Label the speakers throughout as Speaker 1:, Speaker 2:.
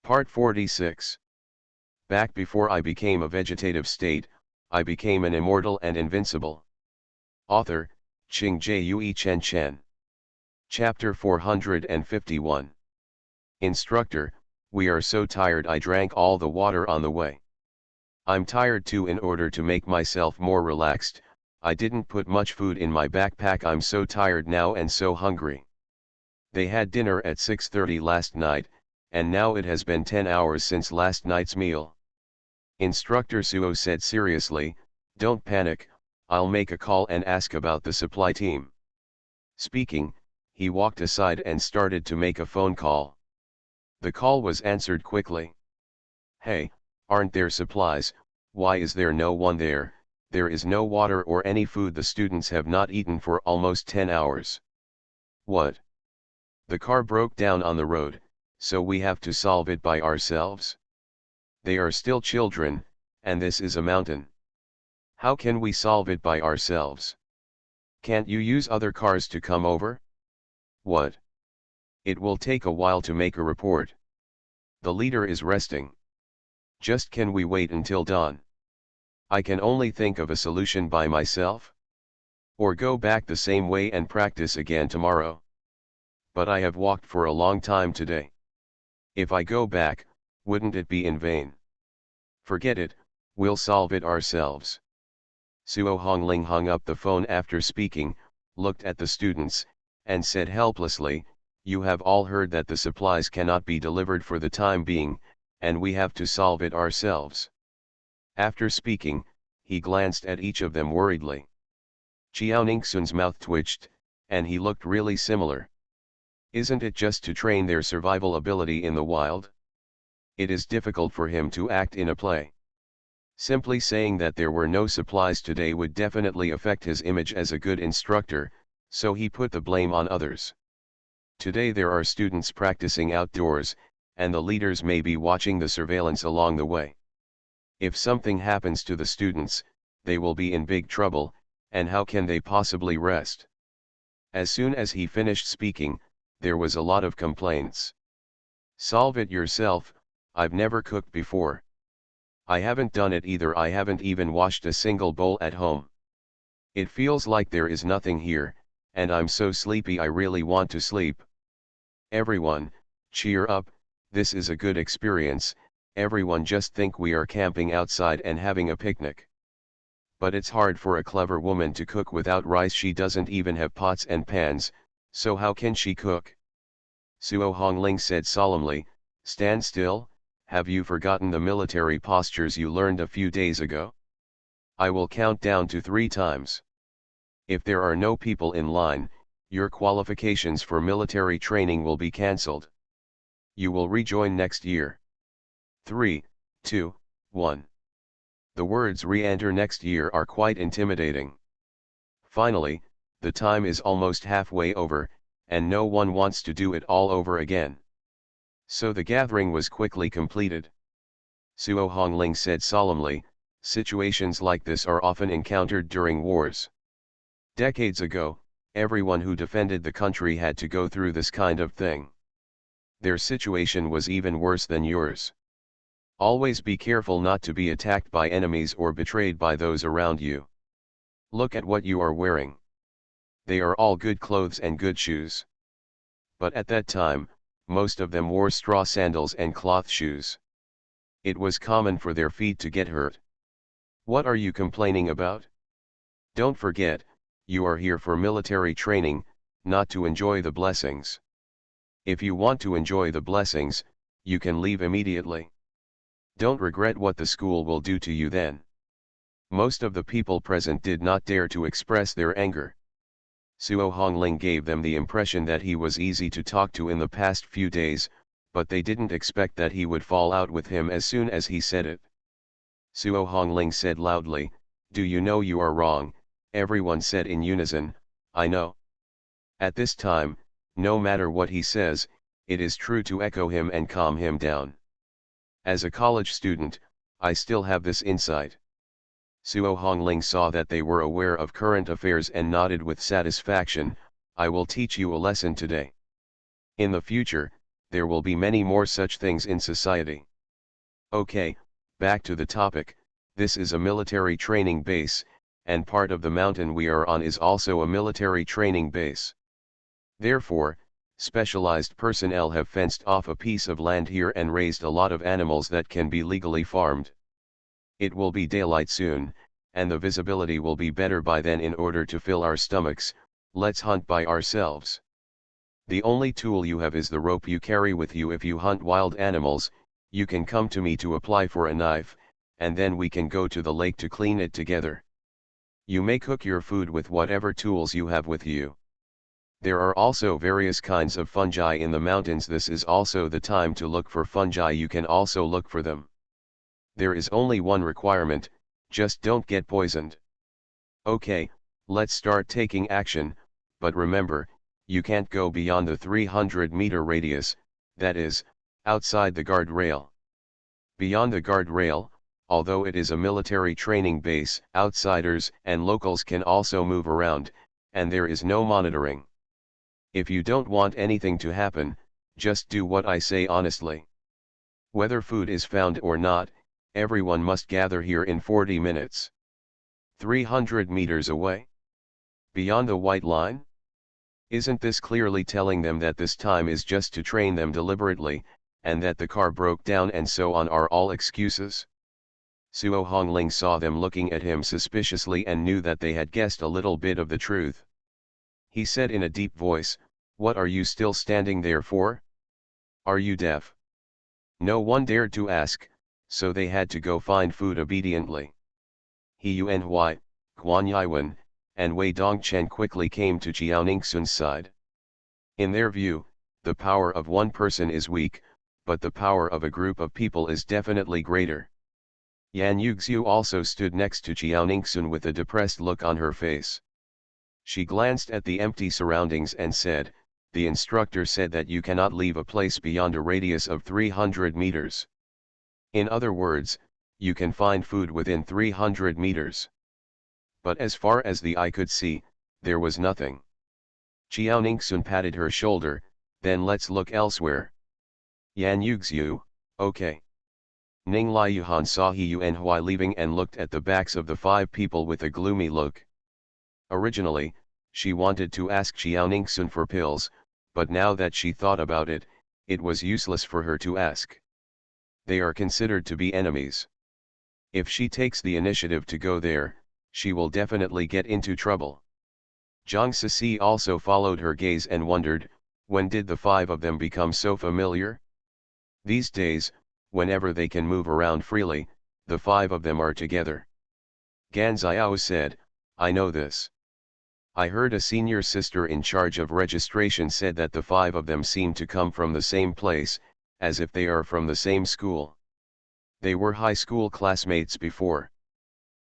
Speaker 1: Part 46. Back before I became a vegetative state, I became an immortal and invincible. Author, Ching Jue Chen Chen. Chapter 451. Instructor, we are so tired I drank all the water on the way. I'm tired too. In order to make myself more relaxed, I didn't put much food in my backpack. I'm so tired now and so hungry. They had dinner at 6:30 last night, and now it has been 10 hours since last night's meal. Instructor Suo said seriously, "Don't panic, I'll make a call and ask about the supply team." Speaking, he walked aside and started to make a phone call. The call was answered quickly. "Hey, aren't there supplies? Why is there no one there? There is no water or any food. The students have not eaten for almost 10 hours. What? The car broke down on the road, so we have to solve it by ourselves? They are still children, and this is a mountain. How can we solve it by ourselves? Can't you use other cars to come over? What? It will take a while to make a report. The leader is resting. Just can we wait until dawn? I can only think of a solution by myself. Or go back the same way and practice again tomorrow. But I have walked for a long time today. If I go back, wouldn't it be in vain? Forget it, we'll solve it ourselves." Suo Hongling hung up the phone after speaking, looked at the students, and said helplessly, "You have all heard that the supplies cannot be delivered for the time being, and we have to solve it ourselves." After speaking, he glanced at each of them worriedly. Chiao Ningxun's mouth twitched, and he looked really similar. Isn't it just to train their survival ability in the wild? It is difficult for him to act in a play. Simply saying that there were no supplies today would definitely affect his image as a good instructor, so he put the blame on others. Today there are students practicing outdoors, and the leaders may be watching the surveillance along the way. If something happens to the students, they will be in big trouble, and how can they possibly rest? As soon as he finished speaking, there was a lot of complaints. "Solve it yourself, I've never cooked before. I haven't done it either. I haven't even washed a single bowl at home. It feels like there is nothing here, and I'm so sleepy I really want to sleep." Everyone, cheer up, this is a good experience. Everyone just think we are camping outside and having a picnic. But it's hard for a clever woman to cook without rice. She doesn't even have pots and pans, so how can she cook? Suo Hongling said solemnly, "Stand still, have you forgotten the military postures you learned a few days ago? I will count down to 3 times. If there are no people in line, your qualifications for military training will be cancelled. You will rejoin next year. 3, 2, 1. The words re-enter next year are quite intimidating. Finally, the time is almost halfway over, and no one wants to do it all over again. So the gathering was quickly completed. Suo Hongling said solemnly, "Situations like this are often encountered during wars. Decades ago, everyone who defended the country had to go through this kind of thing. Their situation was even worse than yours. Always be careful not to be attacked by enemies or betrayed by those around you. Look at what you are wearing. They are all good clothes and good shoes. But at that time, most of them wore straw sandals and cloth shoes. It was common for their feet to get hurt. What are you complaining about? Don't forget, you are here for military training, not to enjoy the blessings. If you want to enjoy the blessings, you can leave immediately. Don't regret what the school will do to you then." Most of the people present did not dare to express their anger. Suo Hongling gave them the impression that he was easy to talk to in the past few days, but they didn't expect that he would fall out with him as soon as he said it. Suo Hongling said loudly, "Do you know you are wrong?" Everyone said in unison, "I know." At this time, no matter what he says, it is true to echo him and calm him down. As a college student, I still have this insight. Suo Hongling saw that they were aware of current affairs and nodded with satisfaction. "I will teach you a lesson today. In the future, there will be many more such things in society. Okay, back to the topic. This is a military training base, and part of the mountain we are on is also a military training base. Therefore, specialized personnel have fenced off a piece of land here and raised a lot of animals that can be legally farmed. It will be daylight soon, and the visibility will be better by then. In order to fill our stomachs, let's hunt by ourselves. The only tool you have is the rope you carry with you. If you hunt wild animals, you can come to me to apply for a knife, and then we can go to the lake to clean it together. You may cook your food with whatever tools you have with you. There are also various kinds of fungi in the mountains. This is also the time to look for fungi. You can also look for them. There is only one requirement, just don't get poisoned. Okay, let's start taking action, but remember, you can't go beyond the 300-meter radius, that is, outside the guardrail. Beyond the guardrail, although it is a military training base, outsiders and locals can also move around, and there is no monitoring. If you don't want anything to happen, just do what I say honestly. Whether food is found or not, everyone must gather here in 40 minutes. 300 meters away? Beyond the white line? Isn't this clearly telling them that this time is just to train them deliberately, and that the car broke down and so on are all excuses? Suo Hongling saw them looking at him suspiciously and knew that they had guessed a little bit of the truth. He said in a deep voice, "What are you still standing there for? Are you deaf?" No one dared to ask, so they had to go find food obediently. He Yuanhui, Guan Yiwen, and Wei Dongchen quickly came to Jiaoningsun's side. In their view, the power of one person is weak, but the power of a group of people is definitely greater. Yan Yuxiu also stood next to Jiaoningsun with a depressed look on her face. She glanced at the empty surroundings and said, "The instructor said that you cannot leave a place beyond a radius of 300 meters. In other words, you can find food within 300 meters. But as far as the eye could see, there was nothing." Jiaoningsun patted her shoulder, "Then let's look elsewhere." Yan Yuxiu, "Okay." Ning Liuhan saw He Yuanhui leaving and looked at the backs of the 5 people with a gloomy look. Originally, she wanted to ask Jiaoningsun for pills, but now that she thought about it, it was useless for her to ask. They are considered to be enemies. If she takes the initiative to go there, she will definitely get into trouble. Zhang Sisi also followed her gaze and wondered, when did the 5 of them become so familiar? These days, whenever they can move around freely, the 5 of them are together. Gan Xiao said, "I know this. I heard a senior sister in charge of registration said that the 5 of them seem to come from the same place, as if they are from the same school. They were high school classmates before."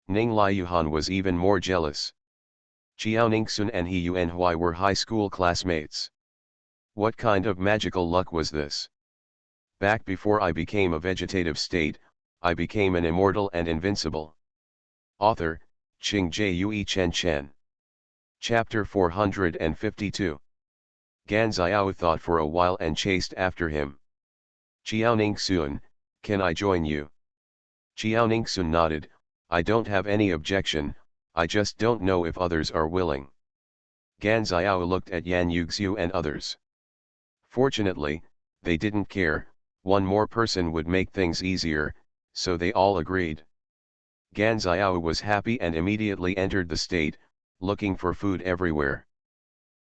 Speaker 1: Ning Liuhan was even more jealous. Jiaoningsun and He Yuanhui were high school classmates. What kind of magical luck was this? Back before I became a vegetative state, I became an immortal and invincible. Author, Qing Jue Chen Chen. Chapter 452. Gan Xiao thought for a while and chased after him. "Jiaoningsun, can I join you?" Jiaoningsun nodded, "I don't have any objection, I just don't know if others are willing." Gan Xiao looked at Yan Yuxiu and others. Fortunately, they didn't care, one more person would make things easier, so they all agreed. Gan Xiao was happy and immediately entered the state, looking for food everywhere.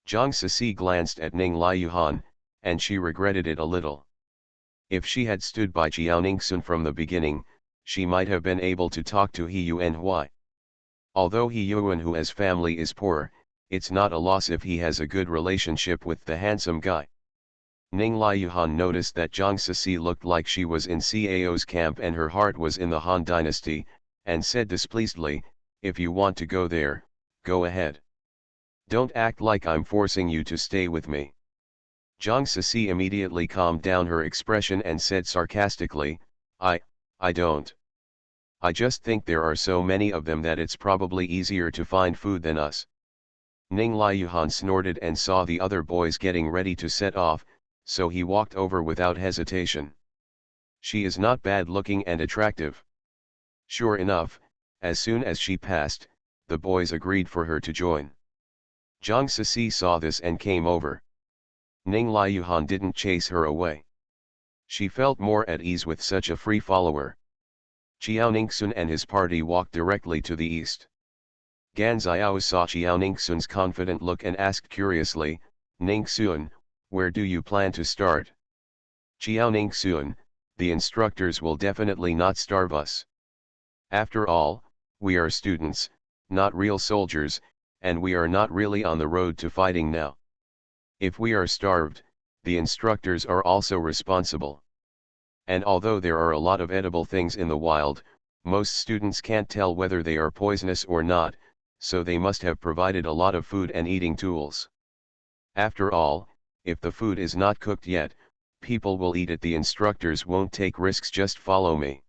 Speaker 1: Zhang Sisi glanced at Ning Liuhan, and she regretted it a little. If she had stood by Jiaoningsun from the beginning, she might have been able to talk to He Yuanhui. Although He Yuanhui's family is poor, it's not a loss if he has a good relationship with the handsome guy. Ning Liuhan noticed that Zhang Sisi looked like she was in Cao's camp and her heart was in the Han dynasty, and said displeasedly, "If you want to go there, go ahead. Don't act like I'm forcing you to stay with me." Zhang Sisi immediately calmed down her expression and said sarcastically, I don't. I just think there are so many of them that it's probably easier to find food than us." Ning Liuhan snorted and saw the other boys getting ready to set off, so he walked over without hesitation. She is not bad looking and attractive. Sure enough, as soon as she passed, the boys agreed for her to join. Jiang Sisi saw this and came over. Ning Liuhan didn't chase her away. She felt more at ease with such a free follower. Qiao Ningxun and his party walked directly to the east. Gan Xiao saw Qiao Ningxun's confident look and asked curiously, "Ningxun, where do you plan to start?" "Qiao Ningxun, the instructors will definitely not starve us. After all, we are students, not real soldiers, and we are not really on the road to fighting now. If we are starved, the instructors are also responsible. And although there are a lot of edible things in the wild, most students can't tell whether they are poisonous or not, so they must have provided a lot of food and eating tools. After all, if the food is not cooked yet, people will eat it. The instructors won't take risks. Just follow me."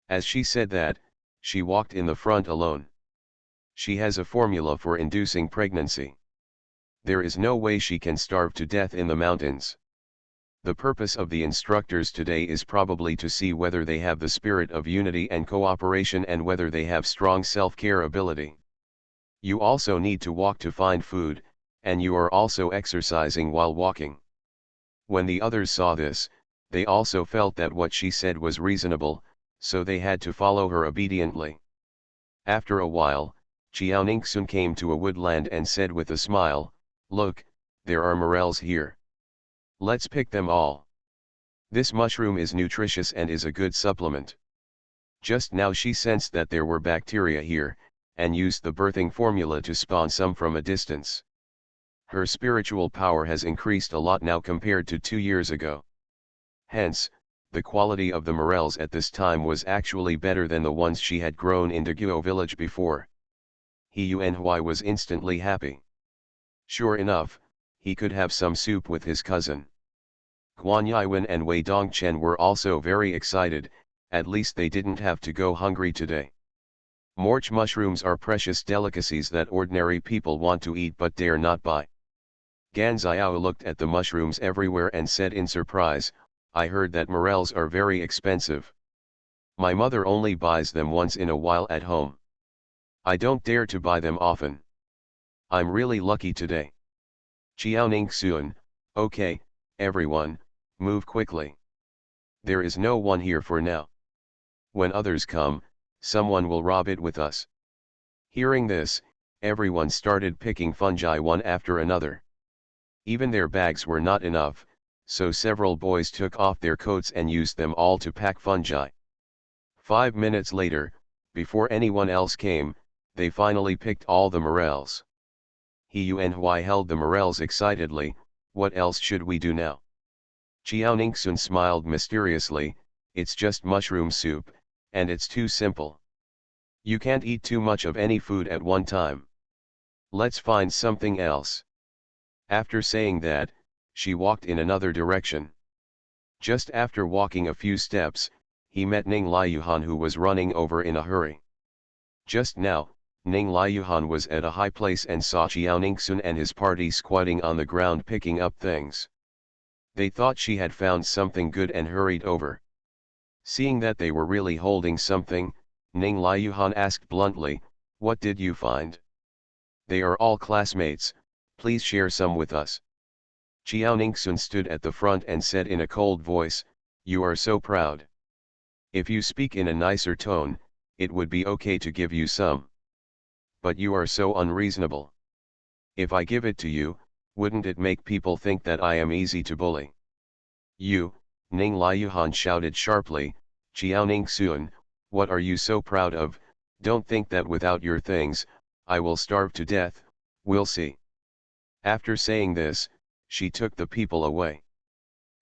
Speaker 1: As she said that, she walked in the front alone. She has a formula for inducing pregnancy. There is no way she can starve to death in the mountains. The purpose of the instructors today is probably to see whether they have the spirit of unity and cooperation and whether they have strong self-care ability. You also need to walk to find food, and you are also exercising while walking. When the others saw this, they also felt that what she said was reasonable, so they had to follow her obediently. After a while, Qiao Ningxun came to a woodland and said with a smile, "Look, there are morels here. Let's pick them all. This mushroom is nutritious and is a good supplement." Just now she sensed that there were bacteria here, and used the birthing formula to spawn some from a distance. Her spiritual power has increased a lot now compared to 2 years ago. Hence, the quality of the morels at this time was actually better than the ones she had grown in Daguo village before. He Yuanhui was instantly happy. Sure enough, he could have some soup with his cousin. Guan Yiwen and Wei Dongchen were also very excited, at least they didn't have to go hungry today. Morch mushrooms are precious delicacies that ordinary people want to eat but dare not buy. Gan Xiao looked at the mushrooms everywhere and said in surprise, "I heard that morels are very expensive. My mother only buys them once in a while at home. I don't dare to buy them often. I'm really lucky today." Qiao Ningxun, "Okay, everyone, move quickly. There is no one here for now. When others come, someone will rob it with us." Hearing this, everyone started picking fungi one after another. Even their bags were not enough, so several boys took off their coats and used them all to pack fungi. 5 minutes later, before anyone else came, they finally picked all the morels. He Yuanhui held the morels excitedly. "What else should we do now?" Qiao Ningxun smiled mysteriously, "It's just mushroom soup, and it's too simple. You can't eat too much of any food at one time. Let's find something else." After saying that, she walked in another direction. Just after walking a few steps, he met Ning Liuhan, who was running over in a hurry. Just now, Ning Liuhan was at a high place and saw Qiao Ningxun and his party squatting on the ground picking up things. They thought she had found something good and hurried over. Seeing that they were really holding something, Ning Liuhan asked bluntly, "What did you find?" "They are all classmates, please share some with us." Qiao Ningxun stood at the front and said in a cold voice, "You are so proud. If you speak in a nicer tone, it would be okay to give you some. But you are so unreasonable. If I give it to you, wouldn't it make people think that I am easy to bully?" "You," Ning Liuhan shouted sharply, "Qiao Ningxun, what are you so proud of? Don't think that without your things, I will starve to death, we'll see." After saying this, she took the people away.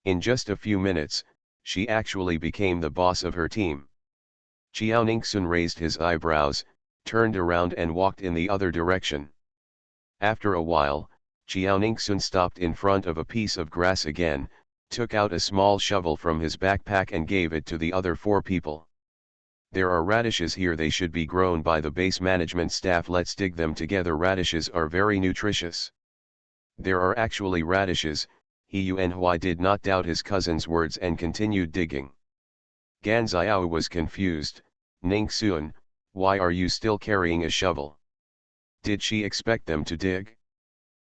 Speaker 1: In just a few minutes, she actually became the boss of her team. Qiao Ningxun raised his eyebrows, turned around and walked in the other direction. After a while, Qiao Ningxun stopped in front of a piece of grass again, took out a small shovel from his backpack and gave it to the other 4 people. "There are radishes here, they should be grown by the base management staff, let's dig them together, radishes are very nutritious." "There are actually radishes," He Yunhui did not doubt his cousin's words and continued digging. Gan Xiao was confused. Ning Xuan, why are you still carrying a shovel? Did she expect them to dig?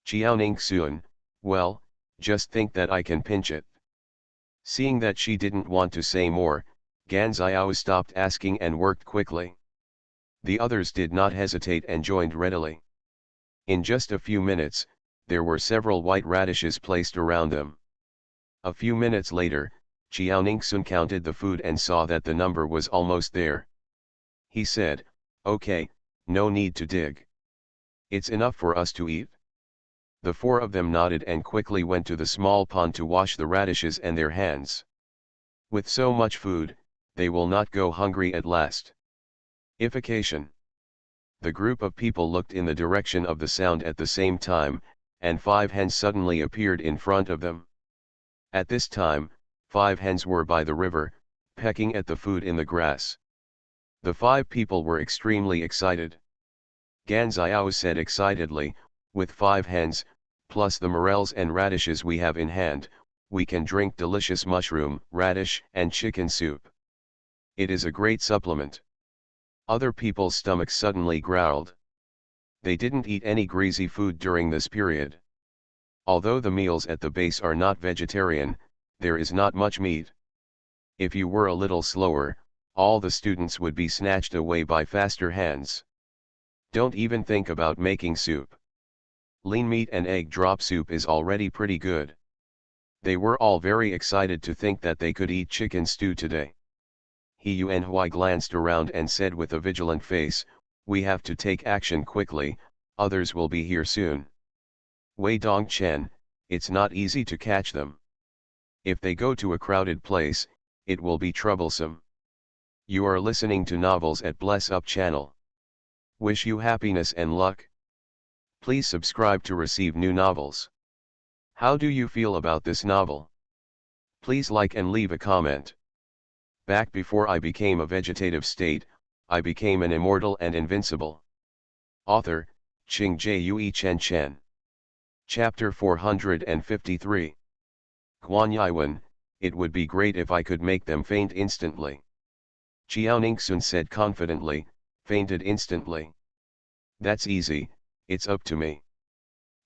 Speaker 1: Chiao Ning Xuan, well, just think that I can pinch it. Seeing that she didn't want to say more, Gan Xiao stopped asking and worked quickly. The others did not hesitate and joined readily. In just a few minutes, there were several white radishes placed around them. A few minutes later, Chiao Ningxun counted the food and saw that the number was almost there. He said, okay, no need to dig. It's enough for us to eat. The four of them nodded and quickly went to the small pond to wash the radishes and their hands. With so much food, they will not go hungry at last. Ification. The group of people looked in the direction of the sound at the same time, and 5 hens suddenly appeared in front of them. At this time, 5 hens were by the river, pecking at the food in the grass. The 5 people were extremely excited. Gan Xiao said excitedly, with 5 hens, plus the morels and radishes we have in hand, we can drink delicious mushroom, radish, and chicken soup. It is a great supplement. Other people's stomachs suddenly growled. They didn't eat any greasy food during this period. Although the meals at the base are not vegetarian, there is not much meat. If you were a little slower, all the students would be snatched away by faster hands. Don't even think about making soup. Lean meat and egg drop soup is already pretty good. They were all very excited to think that they could eat chicken stew today. He Yunhui glanced around and said with a vigilant face, we have to take action quickly, others will be here soon. Wei Dongchen, it's not easy to catch them. If they go to a crowded place, it will be troublesome. You are listening to Novels at Bless Up channel. Wish you happiness and luck. Please subscribe to receive new novels. How do you feel about this novel? Please like and leave a comment. Back before I became a vegetative state, I became an immortal and invincible. Author, Qing Jue Chen Chen. Chapter 453. Guan Yiwen, it would be great if I could make them faint instantly. Chiao Ningxun said confidently, fainted instantly. That's easy, it's up to me.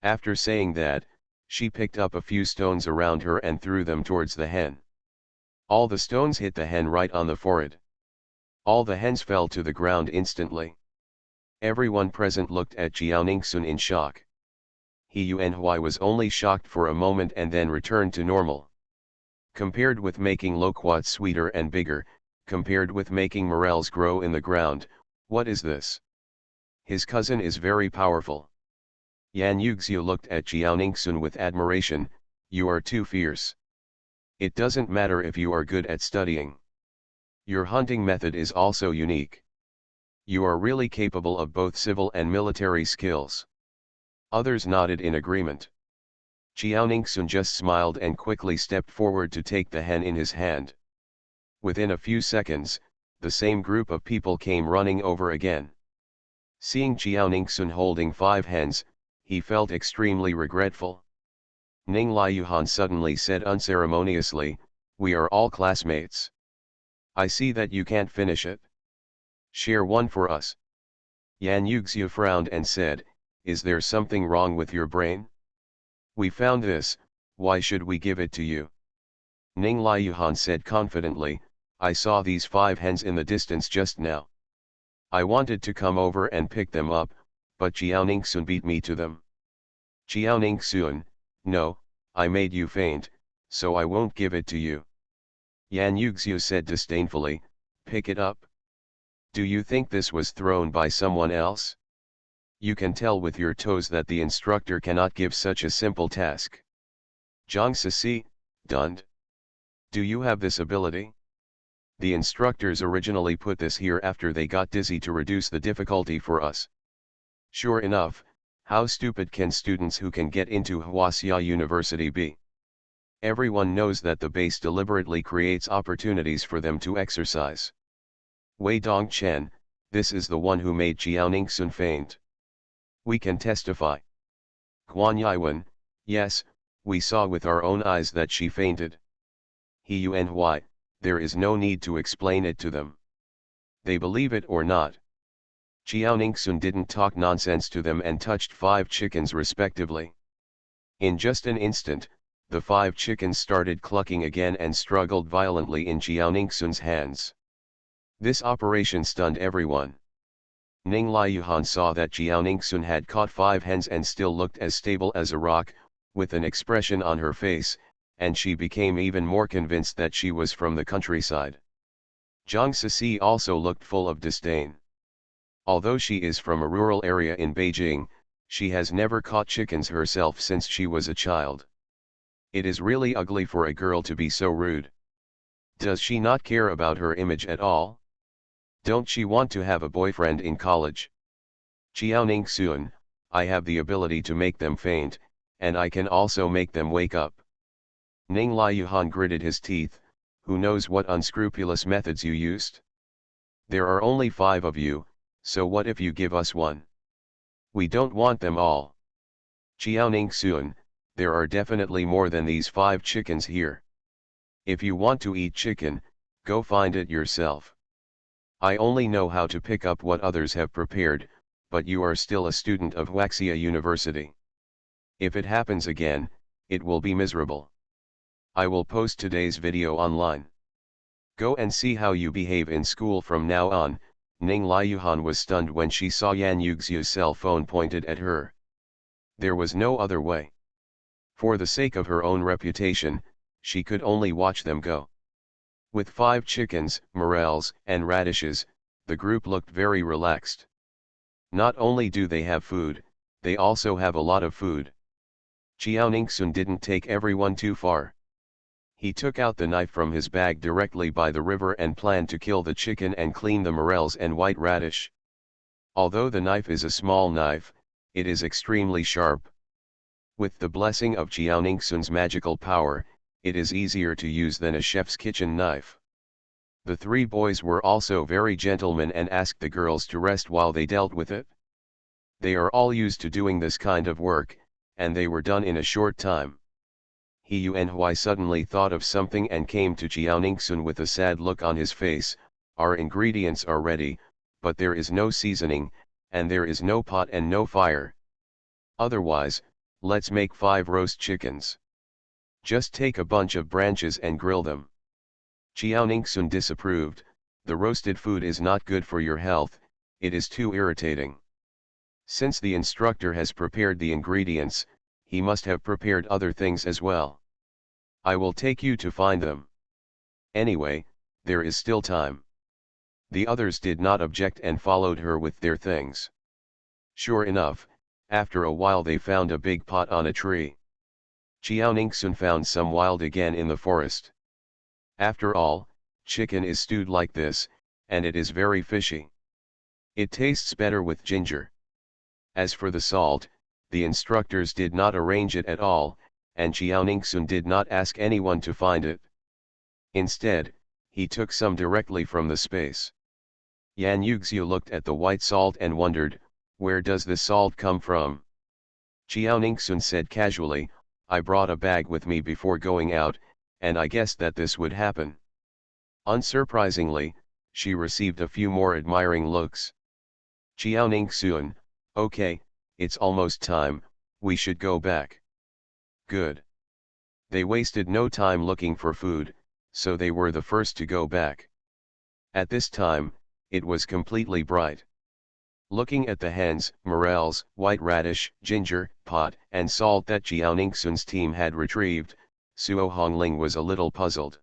Speaker 1: After saying that, she picked up a few stones around her and threw them towards the hen. All the stones hit the hen right on the forehead. All the hens fell to the ground instantly. Everyone present looked at Chiao Ningxun in shock. He Yunhui was only shocked for a moment and then returned to normal. Compared with making loquats sweeter and bigger, compared with making morels grow in the ground, what is this? His cousin is very powerful. Yan Yuxiu looked at Chiao Ningxun with admiration, you are too fierce. It doesn't matter if you are good at studying. Your hunting method is also unique. You are really capable of both civil and military skills. Others nodded in agreement. Chiao Ningxun just smiled and quickly stepped forward to take the hen in his hand. Within a few seconds, the same group of people came running over again. Seeing Chiao Ningxun holding 5 hens, he felt extremely regretful. Ning Liuhan suddenly said unceremoniously, we are all classmates. I see that you can't finish it. Share one for us. Yan Yuxiu frowned and said, is there something wrong with your brain? We found this, why should we give it to you? Ning Liuhan said confidently, I saw these 5 hens in the distance just now. I wanted to come over and pick them up, but Chiao Ningxun beat me to them. Chiao Ningxun, no, I made you faint, so I won't give it to you. Yan Yuxiu said disdainfully, pick it up. Do you think this was thrown by someone else? You can tell with your toes that the instructor cannot give such a simple task. Zhang Sisi, Dund. Do you have this ability? The instructors originally put this here after they got dizzy to reduce the difficulty for us. Sure enough, how stupid can students who can get into Huaxia University be? Everyone knows that the base deliberately creates opportunities for them to exercise. Wei Dongchen, this is the one who made Chiao Ningxun faint. We can testify. Guan Yiwen, yes, We saw with our own eyes that she fainted. Why, there is no need to explain it to them. They believe it or not. Jiaoningsun didn't talk nonsense to them and touched 5 chickens respectively. In just an instant, the 5 chickens started clucking again and struggled violently in Jiaoningsun's hands. This operation stunned everyone. Ning Liuyuhan saw that Jiaoningsun had caught 5 hens and still looked as stable as a rock, with an expression on her face, and she became even more convinced that she was from the countryside. Zhang Sisi also looked full of disdain. Although she is from a rural area in Beijing, she has never caught chickens herself since she was a child. It is really ugly for a girl to be so rude. Does she not care about her image at all? Don't she want to have a boyfriend in college? Jiaoningsun, I have the ability to make them faint, and I can also make them wake up. Ning Liuyuhan gritted his teeth. Who knows what unscrupulous methods you used? There are only 5 of you, so what if you give us one? We don't want them all. Jiaoningsun, there are definitely more than these 5 chickens here. If you want to eat chicken, go find it yourself. I only know how to pick up what others have prepared, but you are still a student of Huaxia University. If it happens again, it will be miserable. I will post today's video online. Go and see how you behave in school from now on. Ning Liuyuhan was stunned when she saw Yan Yuxiu's cell phone pointed at her. There was no other way. For the sake of her own reputation, she could only watch them go. With 5 chickens, morels, and radishes, the group looked very relaxed. Not only do they have food, they also have a lot of food. Jiaoningsun didn't take everyone too far. He took out the knife from his bag directly by the river and planned to kill the chicken and clean the morels and white radish. Although the knife is a small knife, it is extremely sharp. With the blessing of Jiaoningsun's magical power, it is easier to use than a chef's kitchen knife. The 3 boys were also very gentlemen and asked the girls to rest while they dealt with it. They are all used to doing this kind of work, and they were done in a short time. Hui suddenly thought of something and came to Jiaoningsun with a sad look on his face. Our ingredients are ready, but there is no seasoning, and there is no pot and no fire. Otherwise, let's make 5 roast chickens. Just take a bunch of branches and grill them. Jiaoningsun disapproved. The roasted food is not good for your health, it is too irritating. Since the instructor has prepared the ingredients, he must have prepared other things as well. I will take you to find them. Anyway, there is still time. The others did not object and followed her with their things. Sure enough, after a while they found a big pot on a tree. Jiaoningsun found some wild again in the forest. After all, chicken is stewed like this, and it is very fishy. It tastes better with ginger. As for the salt, the instructors did not arrange it at all, and Jiaoningsun did not ask anyone to find it. Instead, he took some directly from the space. Yan Yuxiu looked at the white salt and wondered, where does this salt come from? Jiaoningsun said casually, I brought a bag with me before going out, and I guessed that this would happen. Unsurprisingly, she received a few more admiring looks. Jiaoningsun, okay, it's almost time, we should go back. Good. They wasted no time looking for food, so they were the first to go back. At this time, it was completely bright. Looking at the hens, morels, white radish, ginger, pot, and salt that Jiaoningsun's team had retrieved, Suo Hongling was a little puzzled.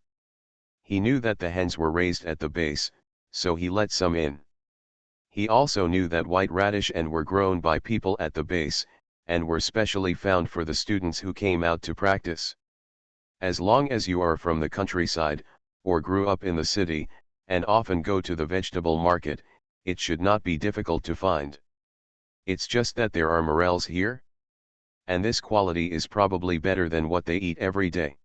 Speaker 1: He knew that the hens were raised at the base, so he let some in. He also knew that white radish and were grown by people at the base, and were specially found for the students who came out to practice. As long as you are from the countryside, or grew up in the city, and often go to the vegetable market, it should not be difficult to find. It's just that there are morels here? And this quality is probably better than what they eat every day.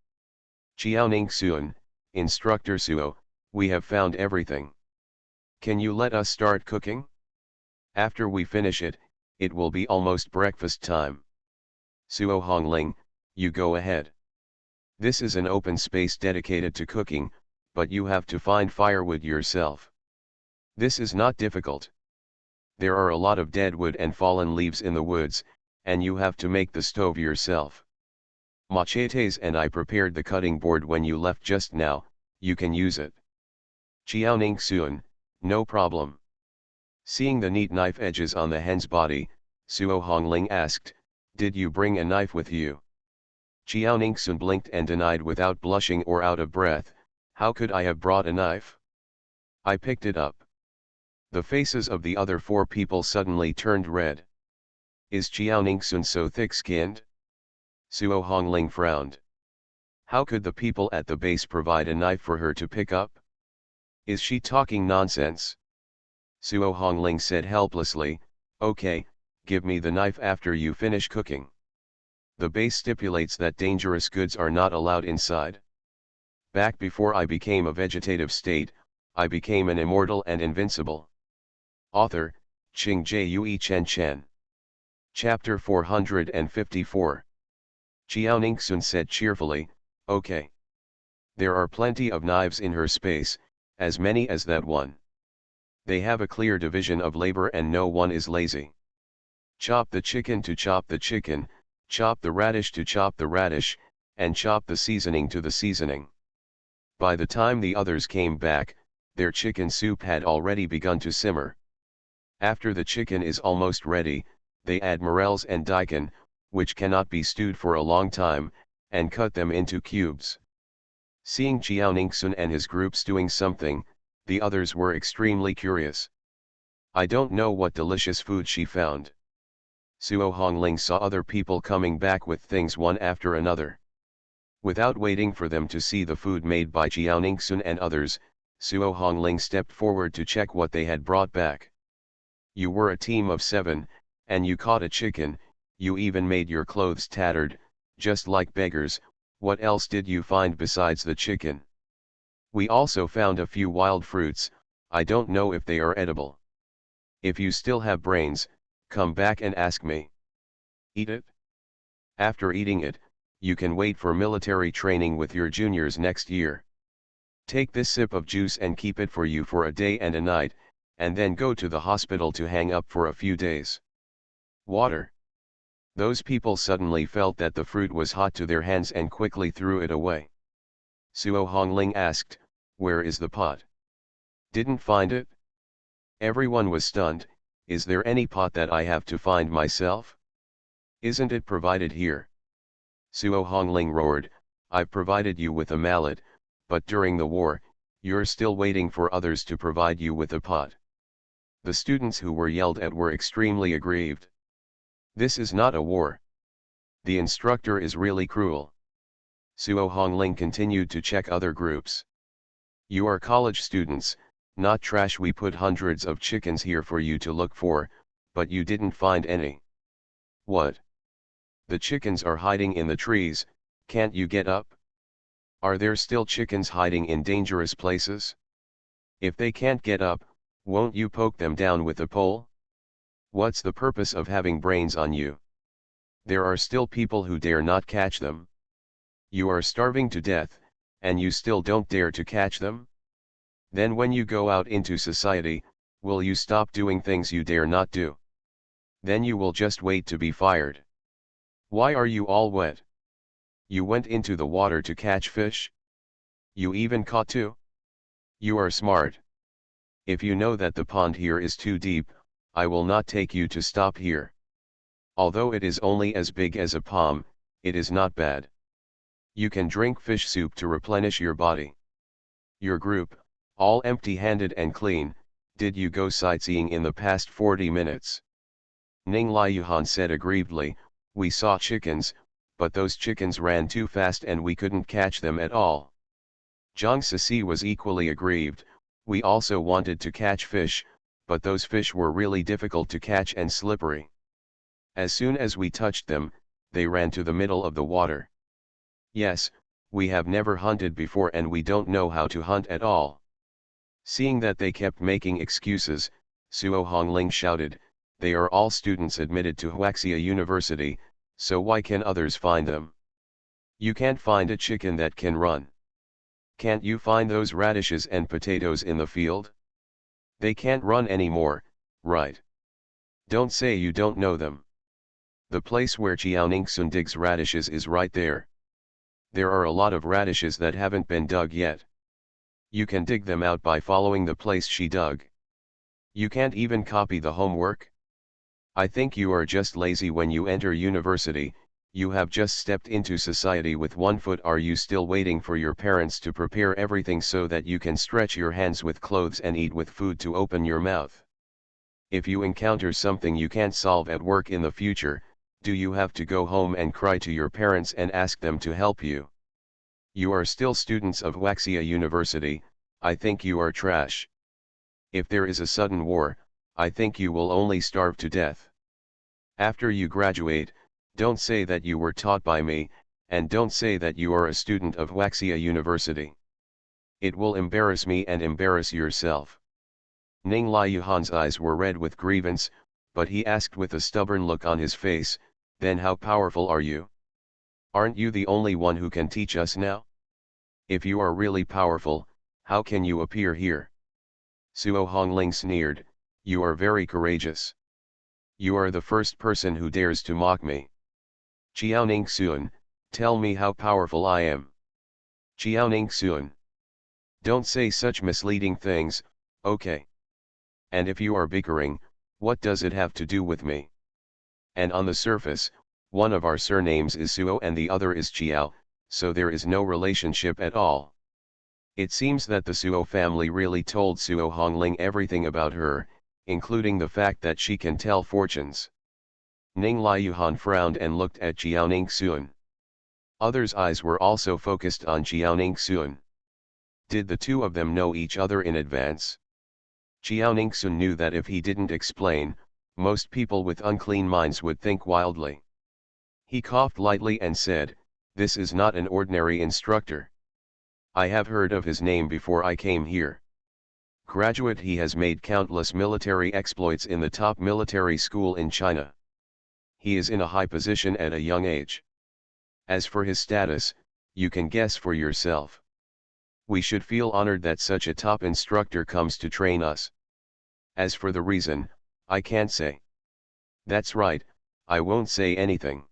Speaker 1: Jiaoningsun, Instructor Suo, we have found everything. Can you let us start cooking? After we finish it, it will be almost breakfast time. Suo Hongling, you go ahead. This is an open space dedicated to cooking, but you have to find firewood yourself. This is not difficult. There are a lot of dead wood and fallen leaves in the woods, and you have to make the stove yourself. Machetes and I prepared the cutting board when you left just now, you can use it. Xiaoning Suan, no problem. Seeing the neat knife edges on the hen's body, Suo Hongling asked, did you bring a knife with you? Xiaoning Sun blinked and denied without blushing or out of breath, how could I have brought a knife? I picked it up. The faces of the other 4 people suddenly turned red. Is Xiaoning Sun so thick-skinned? Suo Hongling frowned. How could the people at the base provide a knife for her to pick up? Is she talking nonsense? Suo Hongling said helplessly, okay, give me the knife after you finish cooking. The base stipulates that dangerous goods are not allowed inside. Back before I became a vegetative state, I became an immortal and invincible. Author, Qing Jue Chen Chen. Chapter 454. Xiaoning Sun said cheerfully, okay. There are plenty of knives in her space, as many as that one. They have a clear division of labor and no one is lazy. Chop the chicken to chop the chicken, chop the radish to chop the radish, and chop the seasoning to the seasoning. By the time the others came back, their chicken soup had already begun to simmer. After the chicken is almost ready, they add morels and daikon, which cannot be stewed for a long time, and cut them into cubes. Seeing Xiaoning Sun and his groups doing something, the others were extremely curious. I don't know what delicious food she found. Suo Hongling saw other people coming back with things one after another. Without waiting for them to see the food made by Xiaoning Sun and others, Suo Hongling stepped forward to check what they had brought back. You were a team of 7, and you caught a chicken, you even made your clothes tattered, just like beggars. What else did you find besides the chicken? We also found a few wild fruits, I don't know if they are edible. If you still have brains, come back and ask me. Eat it? After eating it, you can wait for military training with your juniors next year. Take this sip of juice and keep it for you for a day and a night, and then go to the hospital to hang up for a few days. Water. Those people suddenly felt that the fruit was hot to their hands and quickly threw it away. Suo Hongling asked, where is the pot? Didn't find it? Everyone was stunned. Is there any pot that I have to find myself? Isn't it provided here? Suo Hongling roared, I've provided you with a mallet, but during the war, you're still waiting for others to provide you with a pot. The students who were yelled at were extremely aggrieved. This is not a war. The instructor is really cruel. Suo Hongling continued to check other groups. You are college students, not trash. We put hundreds of chickens here for you to look for, but you didn't find any. What? The chickens are hiding in the trees, can't you get up? Are there still chickens hiding in dangerous places? If they can't get up, won't you poke them down with a pole? What's the purpose of having brains on you? There are still people who dare not catch them. You are starving to death, and you still don't dare to catch them? Then when you go out into society, will you stop doing things you dare not do? Then you will just wait to be fired. Why are you all wet? You went into the water to catch fish? You even caught 2? You are smart. If you know that the pond here is too deep, I will not take you to stop here. Although it is only as big as a palm, it is not bad. You can drink fish soup to replenish your body. Your group, all empty-handed and clean, did you go sightseeing in the past 40 minutes? Ning Liuhan said aggrievedly, we saw chickens, but those chickens ran too fast and we couldn't catch them at all. Zhang Sisi was equally aggrieved, we also wanted to catch fish, but those fish were really difficult to catch and slippery. As soon as we touched them, they ran to the middle of the water. Yes, we have never hunted before and we don't know how to hunt at all. Seeing that they kept making excuses, Suo Hongling shouted, they are all students admitted to Huaxia University, so why can others find them? You can't find a chicken that can run. Can't you find those radishes and potatoes in the field? They can't run anymore, right? Don't say you don't know them. The place where Jiaoningsun digs radishes is right there. There are a lot of radishes that haven't been dug yet. You can dig them out by following the place she dug. You can't even copy the homework? I think you are just lazy when you enter university. You have just stepped into society with one foot. Are you still waiting for your parents to prepare everything so that you can stretch your hands with clothes and eat with food to open your mouth? If you encounter something you can't solve at work in the future, do you have to go home and cry to your parents and ask them to help you? You are still students of Waxia University. I think you are trash. If there is a sudden war, I think you will only starve to death. After you graduate, don't say that you were taught by me, and don't say that you are a student of Waxia University. It will embarrass me and embarrass yourself. Ning Liuhan's eyes were red with grievance, but he asked with a stubborn look on his face, then how powerful are you? Aren't you the only one who can teach us now? If you are really powerful, how can you appear here? Suo Hongling sneered, you are very courageous. You are the first person who dares to mock me. Jiaoning Sun, tell me how powerful I am. Jiaoning Sun. Don't say such misleading things, okay? And if you are bickering, what does it have to do with me? And on the surface, one of our surnames is Suo and the other is Chiao, so there is no relationship at all. It seems that the Suo family really told Suo Hongling everything about her, including the fact that she can tell fortunes. Ning Liuhan frowned and looked at Jiaoning Sun. Others' eyes were also focused on Jiaoning Sun. Did the two of them know each other in advance? Jiaoning Sun knew that if he didn't explain, most people with unclean minds would think wildly. He coughed lightly and said, this is not an ordinary instructor. I have heard of his name before I came here. Graduate, he has made countless military exploits in the top military school in China. He is in a high position at a young age. As for his status, you can guess for yourself. We should feel honored that such a top instructor comes to train us. As for the reason, I can't say. That's right, I won't say anything.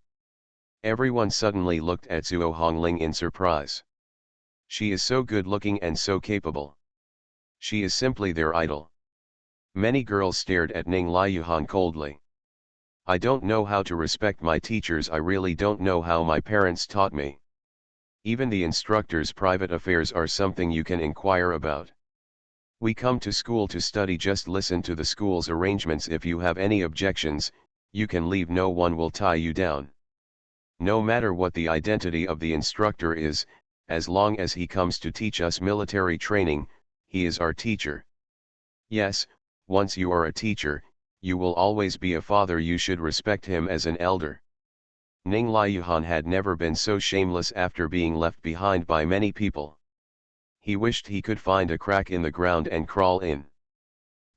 Speaker 1: Everyone suddenly looked at Suo Hongling in surprise. She is so good looking and so capable. She is simply their idol. Many girls stared at Ning Liuhan coldly. I don't know how to respect my teachers. I really don't know how my parents taught me. Even the instructor's private affairs are something you can inquire about. We come to school to study. Just listen to the school's arrangements. If you have any objections, you can leave. No one will tie you down. No matter what the identity of the instructor is, as long as he comes to teach us military training, he is our teacher. Yes, once you are a teacher, you will always be a father. You should respect him as an elder. Ning Liuhan had never been so shameless after being left behind by many people. He wished he could find a crack in the ground and crawl in.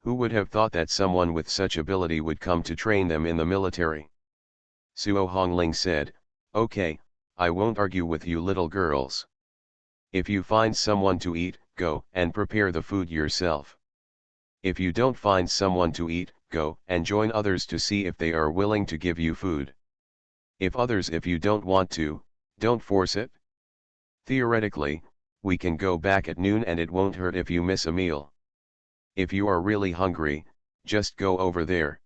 Speaker 1: Who would have thought that someone with such ability would come to train them in the military? Suo Hongling said, okay, I won't argue with you little girls. If you find someone to eat, go and prepare the food yourself. If you don't find someone to eat, go and join others to see if they are willing to give you food. If you don't want to, don't force it. Theoretically, we can go back at noon and it won't hurt if you miss a meal. If you are really hungry, just go over there.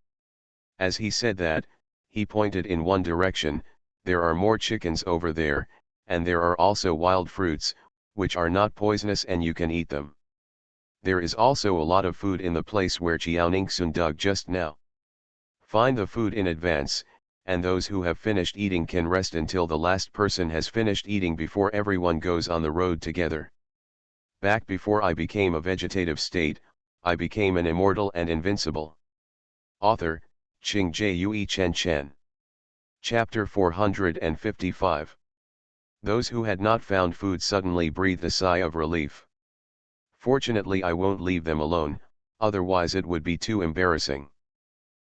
Speaker 1: As he said that, he pointed in one direction. There are more chickens over there, and there are also wild fruits, which are not poisonous and you can eat them. There is also a lot of food in the place where Jiaoningsun dug just now. Find the food in advance, and those who have finished eating can rest until the last person has finished eating before everyone goes on the road together. Back before I became a vegetative state, I became an immortal and invincible. Author, Qing Jue Chen Chen. Chapter 455. Those who had not found food suddenly breathed a sigh of relief. Fortunately, I won't leave them alone, otherwise it would be too embarrassing.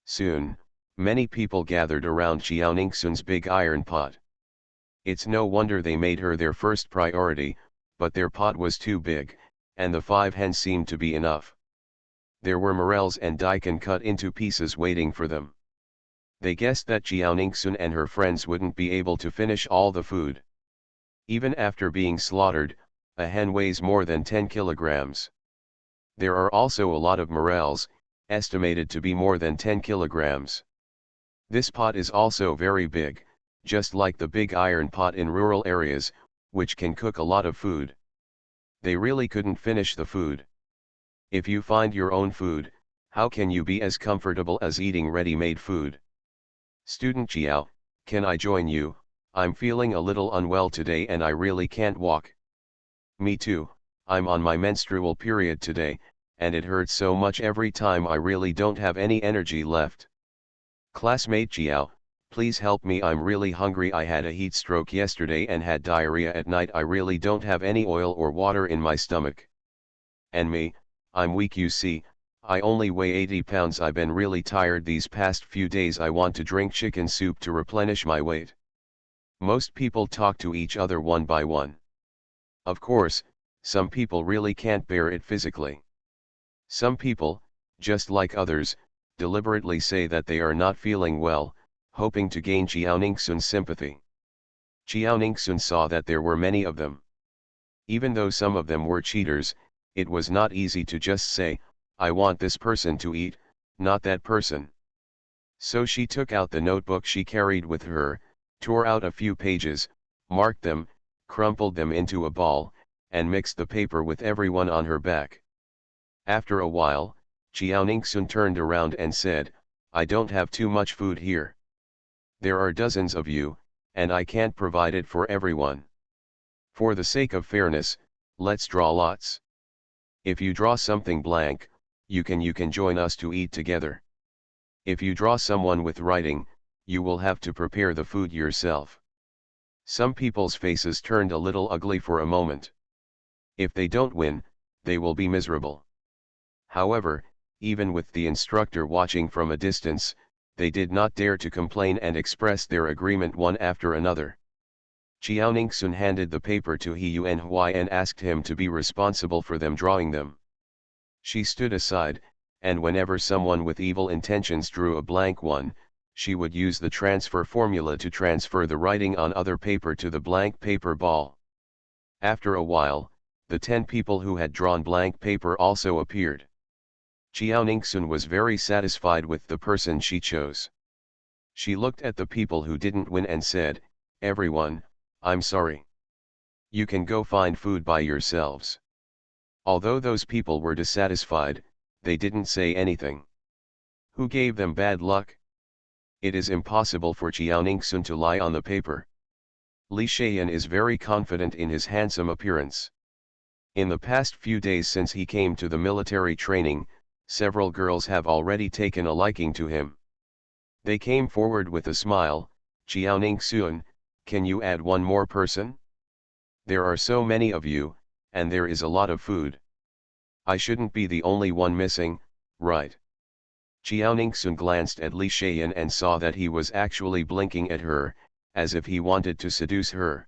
Speaker 1: Soon, many people gathered around Jiaoningsun's big iron pot. It's no wonder they made her their first priority, but their pot was too big, and the 5 hens seemed to be enough. There were morels and daikon cut into pieces waiting for them. They guessed that Jiaoningsun and her friends wouldn't be able to finish all the food. Even after being slaughtered, a hen weighs more than 10 kilograms. There are also a lot of morels, estimated to be more than 10 kilograms. This pot is also very big, just like the big iron pot in rural areas, which can cook a lot of food. They really couldn't finish the food. If you find your own food, how can you be as comfortable as eating ready-made food? Student Jiao, can I join you? I'm feeling a little unwell today and I really can't walk. Me too, I'm on my menstrual period today, and it hurts so much every time I really don't have any energy left. Classmate Jiao, please help me, I'm really hungry, I had a heat stroke yesterday and had diarrhea at night, I really don't have any oil or water in my stomach. And me, I'm weak, you see, I only weigh 80 pounds, I've been really tired these past few days, I want to drink chicken soup to replenish my weight. Most people talk to each other one by one. Of course, some people really can't bear it physically. Some people, just like others, deliberately say that they are not feeling well, hoping to gain Jiaoningsun's sympathy. Jiaoningsun saw that there were many of them. Even though some of them were cheaters, it was not easy to just say, I want this person to eat, not that person. So she took out the notebook she carried with her, tore out a few pages, marked them, crumpled them into a ball, and mixed the paper with everyone on her back. After a while, Jiaoningsun turned around and said, I don't have too much food here. There are dozens of you, and I can't provide it for everyone. For the sake of fairness, let's draw lots. If you draw something blank, you can join us to eat together. If you draw someone with writing, you will have to prepare the food yourself. Some people's faces turned a little ugly for a moment. If they don't win, they will be miserable. However, even with the instructor watching from a distance, they did not dare to complain and express their agreement one after another. Jiaoningsun handed the paper to He Yuanhui and asked him to be responsible for them drawing them. She stood aside, and whenever someone with evil intentions drew a blank one, she would use the transfer formula to transfer the writing on other paper to the blank paper ball. After a while, the 10 people who had drawn blank paper also appeared. Jiaoningsun was very satisfied with the person she chose. She looked at the people who didn't win and said, everyone, I'm sorry. You can go find food by yourselves. Although those people were dissatisfied, they didn't say anything. Who gave them bad luck? It is impossible for Jiaoningsun to lie on the paper. Li Shayan is very confident in his handsome appearance. In the past few days since he came to the military training, several girls have already taken a liking to him. They came forward with a smile, Jiaoningsun, can you add one more person? There are so many of you, and there is a lot of food. I shouldn't be the only one missing, right? Jiaoningsun glanced at Li Shayan and saw that he was actually blinking at her, as if he wanted to seduce her.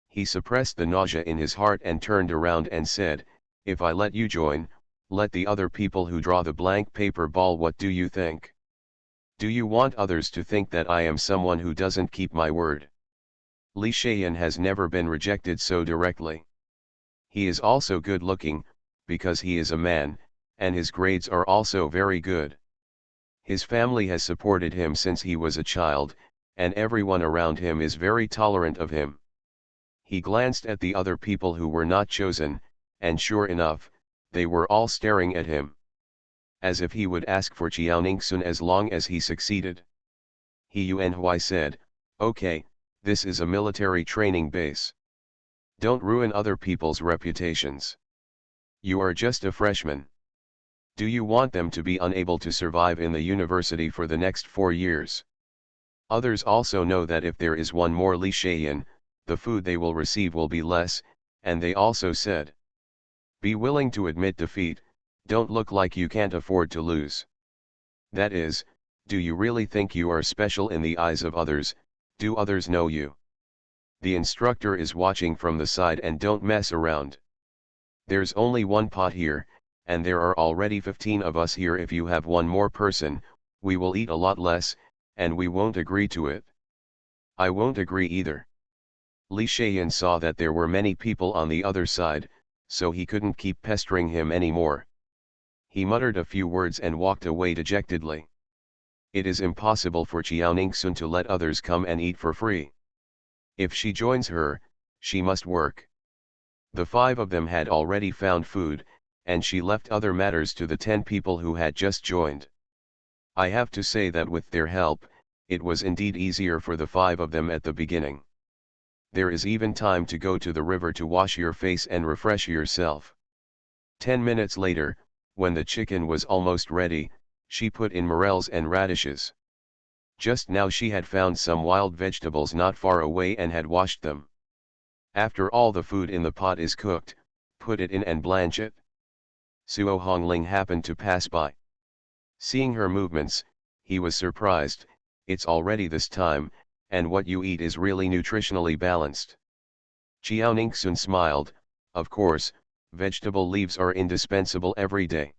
Speaker 1: He suppressed the nausea in his heart and turned around and said, if I let you join, let the other people who draw the blank paper ball, what do you think? Do you want others to think that I am someone who doesn't keep my word? Li Shayan has never been rejected so directly. He is also good looking, because he is a man, and his grades are also very good. His family has supported him since he was a child, and everyone around him is very tolerant of him. He glanced at the other people who were not chosen, and sure enough, they were all staring at him. As if he would ask for Jiaoningsun as long as he succeeded. He Yuanhui said, okay, this is a military training base. Don't ruin other people's reputations. You are just a freshman. Do you want them to be unable to survive in the university for the next 4 years? Others also know that if there is one more Li Shayan, the food they will receive will be less, and they also said, be willing to admit defeat, don't look like you can't afford to lose. That is, do you really think you are special in the eyes of others, do others know you? The instructor is watching from the side and don't mess around. There's only one pot here, and there are already 15 of us here. If you have one more person, we will eat a lot less, and we won't agree to it. I won't agree either. Li Shayan saw that there were many people on the other side, so he couldn't keep pestering him anymore. He muttered a few words and walked away dejectedly. It is impossible for Qiaoningsun to let others come and eat for free. If she joins her, she must work. The 5 of them had already found food, and she left other matters to the 10 people who had just joined. I have to say that with their help, it was indeed easier for the 5 of them at the beginning. There is even time to go to the river to wash your face and refresh yourself. 10 minutes later, when the chicken was almost ready, she put in morels and radishes. Just now she had found some wild vegetables not far away and had washed them. After all the food in the pot is cooked, put it in and blanch it. Suo Hongling happened to pass by. Seeing her movements, he was surprised. It's already this time, and what you eat is really nutritionally balanced. Qiaoningsun smiled. Of course, vegetable leaves are indispensable every day.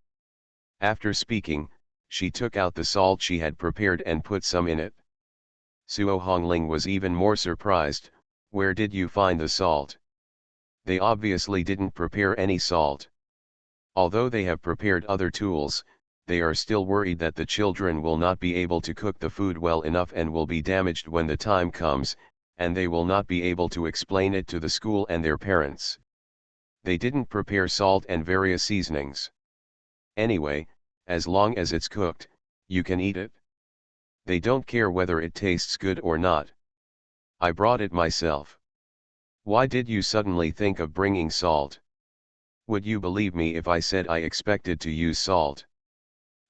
Speaker 1: After speaking, she took out the salt she had prepared and put some in it. Suo Hongling was even more surprised. Where did you find the salt? They obviously didn't prepare any salt. Although they have prepared other tools, they are still worried that the children will not be able to cook the food well enough and will be damaged when the time comes, and they will not be able to explain it to the school and their parents. They didn't prepare salt and various seasonings. Anyway, as long as it's cooked, you can eat it. They don't care whether it tastes good or not. I brought it myself. Why did you suddenly think of bringing salt? Would you believe me if I said I expected to use salt?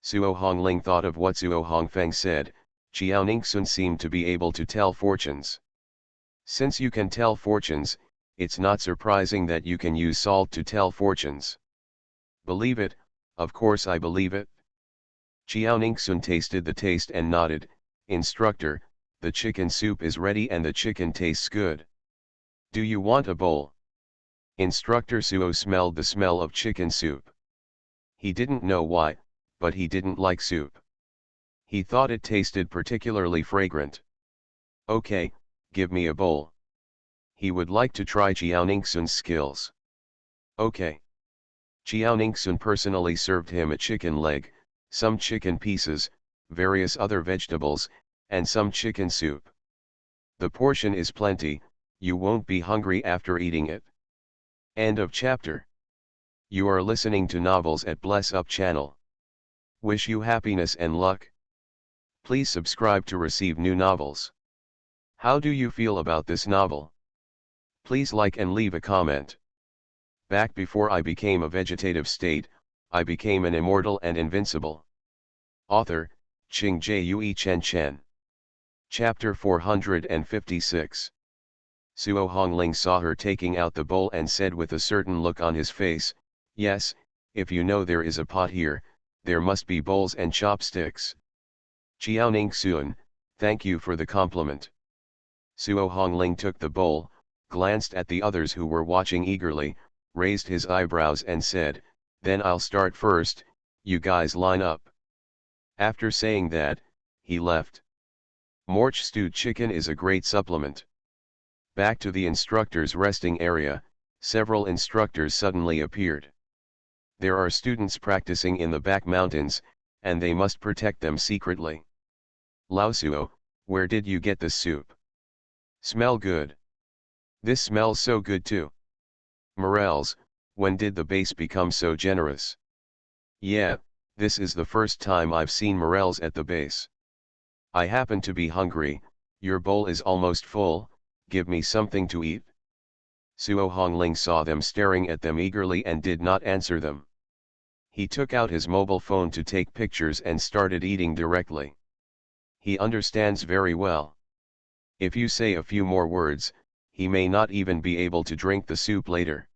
Speaker 1: Suo Hongling thought of what Suo Hongfeng said. Qiaoningsun seemed to be able to tell fortunes. Since you can tell fortunes, it's not surprising that you can use salt to tell fortunes. Believe it, of course I believe it. Qiaoningsun tasted the taste and nodded. Instructor, the chicken soup is ready and the chicken tastes good. Do you want a bowl? Instructor Suo smelled the smell of chicken soup. He didn't know why, but he didn't like soup. He thought it tasted particularly fragrant. Okay, give me a bowl. He would like to try Qiaoningsun's skills. Okay. Qiaoningsun personally served him a chicken leg, some chicken pieces, various other vegetables, and some chicken soup. The portion is plenty, you won't be hungry after eating it. End of chapter. You are listening to novels at Bless Up channel. Wish you happiness and luck. Please subscribe to receive new novels. How do you feel about this novel? Please like and leave a comment. Back before I became a vegetative state, I became an immortal and invincible. Author, Qing Jue Chen Chen. Chapter 456. Suo Hongling saw her taking out the bowl and said with a certain look on his face, yes, if you know there is a pot here, there must be bowls and chopsticks. Qiaoningsun, thank you for the compliment. Suo Hongling took the bowl, glanced at the others who were watching eagerly, raised his eyebrows and said, then I'll start first, you guys line up. After saying that, he left. Morch stewed chicken is a great supplement. Back to the instructor's resting area, several instructors suddenly appeared. There are students practicing in the back mountains, and they must protect them secretly. Lao Suo, where did you get this soup? Smell good. This smells so good too. Morels, when did the base become so generous? Yeah, this is the first time I've seen morels at the base. I happen to be hungry, your bowl is almost full, give me something to eat. Suo Hongling saw them staring at them eagerly and did not answer them. He took out his mobile phone to take pictures and started eating directly. He understands very well. If you say a few more words, he may not even be able to drink the soup later.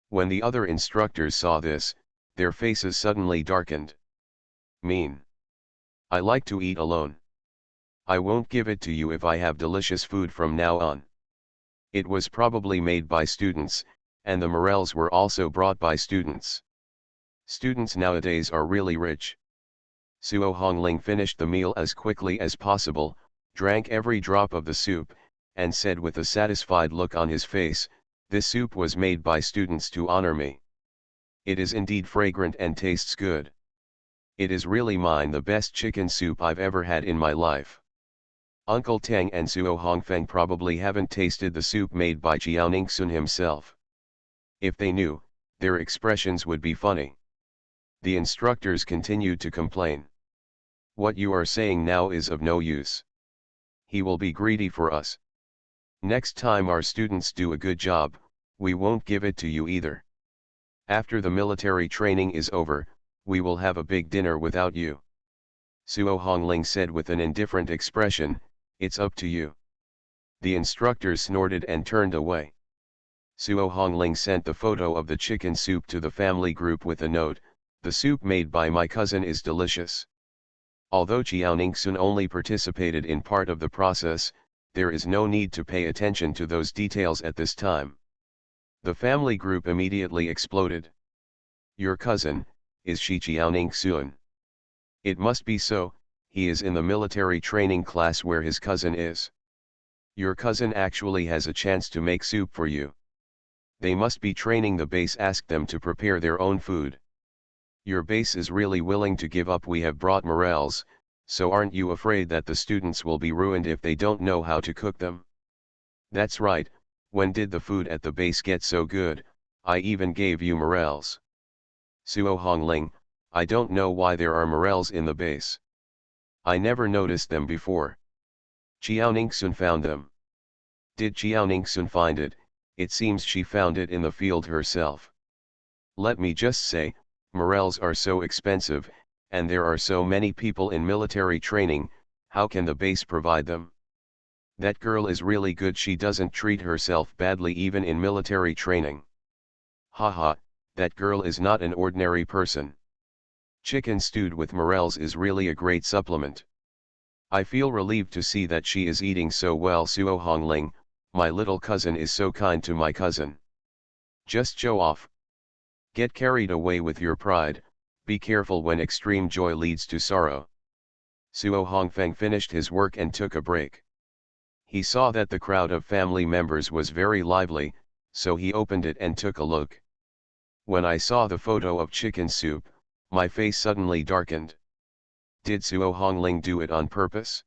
Speaker 1: When the other instructors saw this, their faces suddenly darkened. Mean. I like to eat alone. I won't give it to you if I have delicious food from now on. It was probably made by students, and the morels were also brought by students. Students nowadays are really rich. Suo Hongling finished the meal as quickly as possible, drank every drop of the soup, and said with a satisfied look on his face, "This soup was made by students to honor me. It is indeed fragrant and tastes good. It is really the best chicken soup I've ever had in my life." Uncle Tang and Suo Hongfeng probably haven't tasted the soup made by Jiaoningsun himself. If they knew, their expressions would be funny. The instructors continued to complain. "What you are saying now is of no use. He will be greedy for us. Next time our students do a good job, we won't give it to you either. After the military training is over, we will have a big dinner without you." Suo Hongling said with an indifferent expression, "It's up to you." The instructors snorted and turned away. Suo Hongling sent the photo of the chicken soup to the family group with a note, "The soup made by my cousin is delicious." Although Jiaoningsun only participated in part of the process, there is no need to pay attention to those details at this time. The family group immediately exploded. "Your cousin, is she Jiaoningsun?" "It must be so, he is in the military training class where his cousin is. Your cousin actually has a chance to make soup for you. They must be training the base, ask them to prepare their own food. Your base is really willing to give up. We have brought morels, so aren't you afraid that the students will be ruined if they don't know how to cook them?" "That's right, when did the food at the base get so good? I even gave you morels." "Suo Hongling, I don't know why there are morels in the base. I never noticed them before. Jiaoningsun found them." "Did Jiaoningsun find it? It seems she found it in the field herself. Let me just say, morels are so expensive, and there are so many people in military training, how can the base provide them? That girl is really good, she doesn't treat herself badly even in military training. Haha, that girl is not an ordinary person. Chicken stewed with morels is really a great supplement. I feel relieved to see that she is eating so well." "Suo Hongling, my little cousin is so kind to my cousin. Just show off. Get carried away with your pride, be careful when extreme joy leads to sorrow." Suo Hongfeng finished his work and took a break. He saw that the crowd of family members was very lively, so he opened it and took a look. "When I saw the photo of chicken soup, my face suddenly darkened. Did Suo Hongling do it on purpose?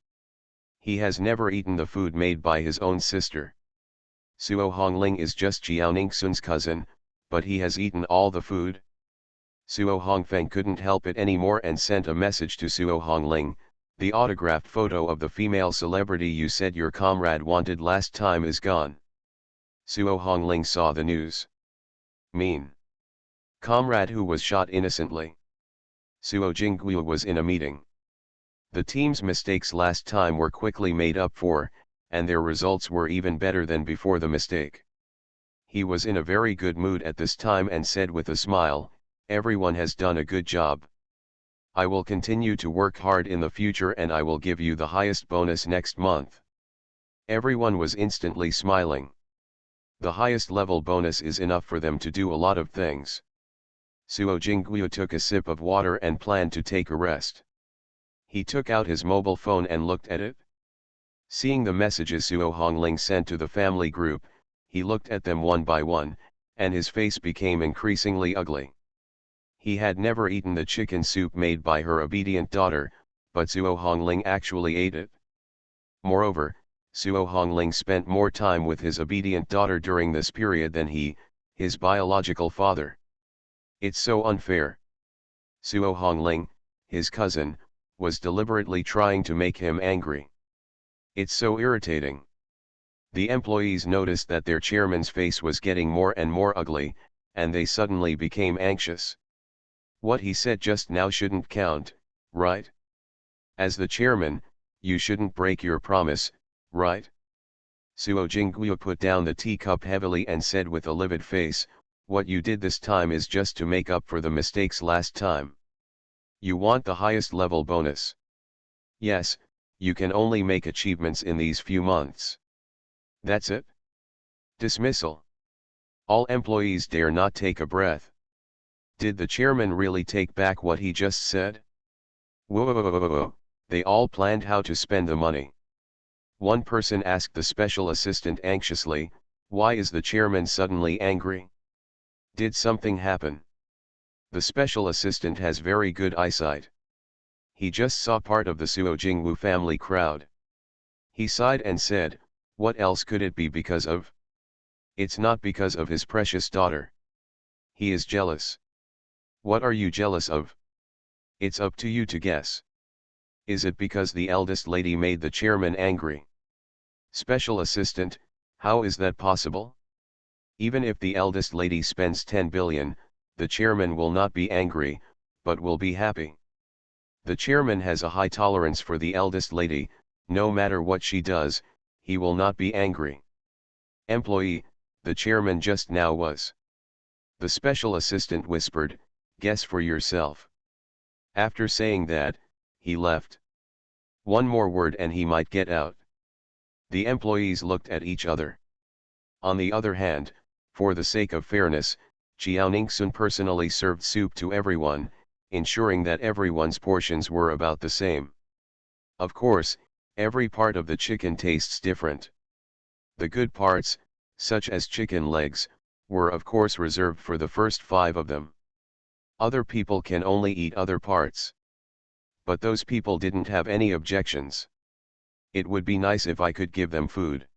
Speaker 1: He has never eaten the food made by his own sister. Suo Hongling is just Jiaoningsun's cousin, but he has eaten all the food." Suo Hongfeng couldn't help it anymore and sent a message to Suo Hongling, "The autographed photo of the female celebrity you said your comrade wanted last time is gone." Suo Hongling saw the news. "Mean comrade who was shot innocently?" Suo Jingguo was in a meeting. The team's mistakes last time were quickly made up for, and their results were even better than before the mistake. He was in a very good mood at this time and said with a smile, "Everyone has done a good job. I will continue to work hard in the future and I will give you the highest bonus next month." Everyone was instantly smiling. The highest level bonus is enough for them to do a lot of things. Suo Jingguo took a sip of water and planned to take a rest. He took out his mobile phone and looked at it. Seeing the messages Suo Hongling sent to the family group, he looked at them one by one, and his face became increasingly ugly. He had never eaten the chicken soup made by her obedient daughter, but Suo Hongling actually ate it. Moreover, Suo Hongling spent more time with his obedient daughter during this period than his biological father. It's so unfair. Suo Hongling, his cousin, was deliberately trying to make him angry. It's so irritating. The employees noticed that their chairman's face was getting more and more ugly, and they suddenly became anxious. What he said just now shouldn't count, right? As the chairman, you shouldn't break your promise, right? Suo Jingguo put down the teacup heavily and said with a livid face, "What you did this time is just to make up for the mistakes last time. You want the highest level bonus. Yes, you can only make achievements in these few months. That's it? Dismissal. All employees dare not take a breath. Did the chairman really take back what he just said? Whoa, they all planned how to spend the money. One person asked the special assistant anxiously, "Why is the chairman suddenly angry? Did something happen?" The special assistant has very good eyesight. He just saw part of the Suo Jingwu family crowd. He sighed and said, "What else could it be because of? It's not because of his precious daughter. He is jealous." What are you jealous of? It's up to you to guess. Is it because the eldest lady made the chairman angry? Special assistant, how is that possible? Even if the eldest lady spends 10 billion, the chairman will not be angry, but will be happy. The chairman has a high tolerance for the eldest lady, no matter what she does, he will not be angry. Employee, the chairman just now was. The special assistant whispered, "Guess for yourself." After saying that, he left. One more word and he might get out. The employees looked at each other. On the other hand, for the sake of fairness, Chiao Ningsun personally served soup to everyone, ensuring that everyone's portions were about the same. Of course, every part of the chicken tastes different. The good parts, such as chicken legs, were of course reserved for the first 5 of them. Other people can only eat other parts. But those people didn't have any objections. It would be nice if I could give them food.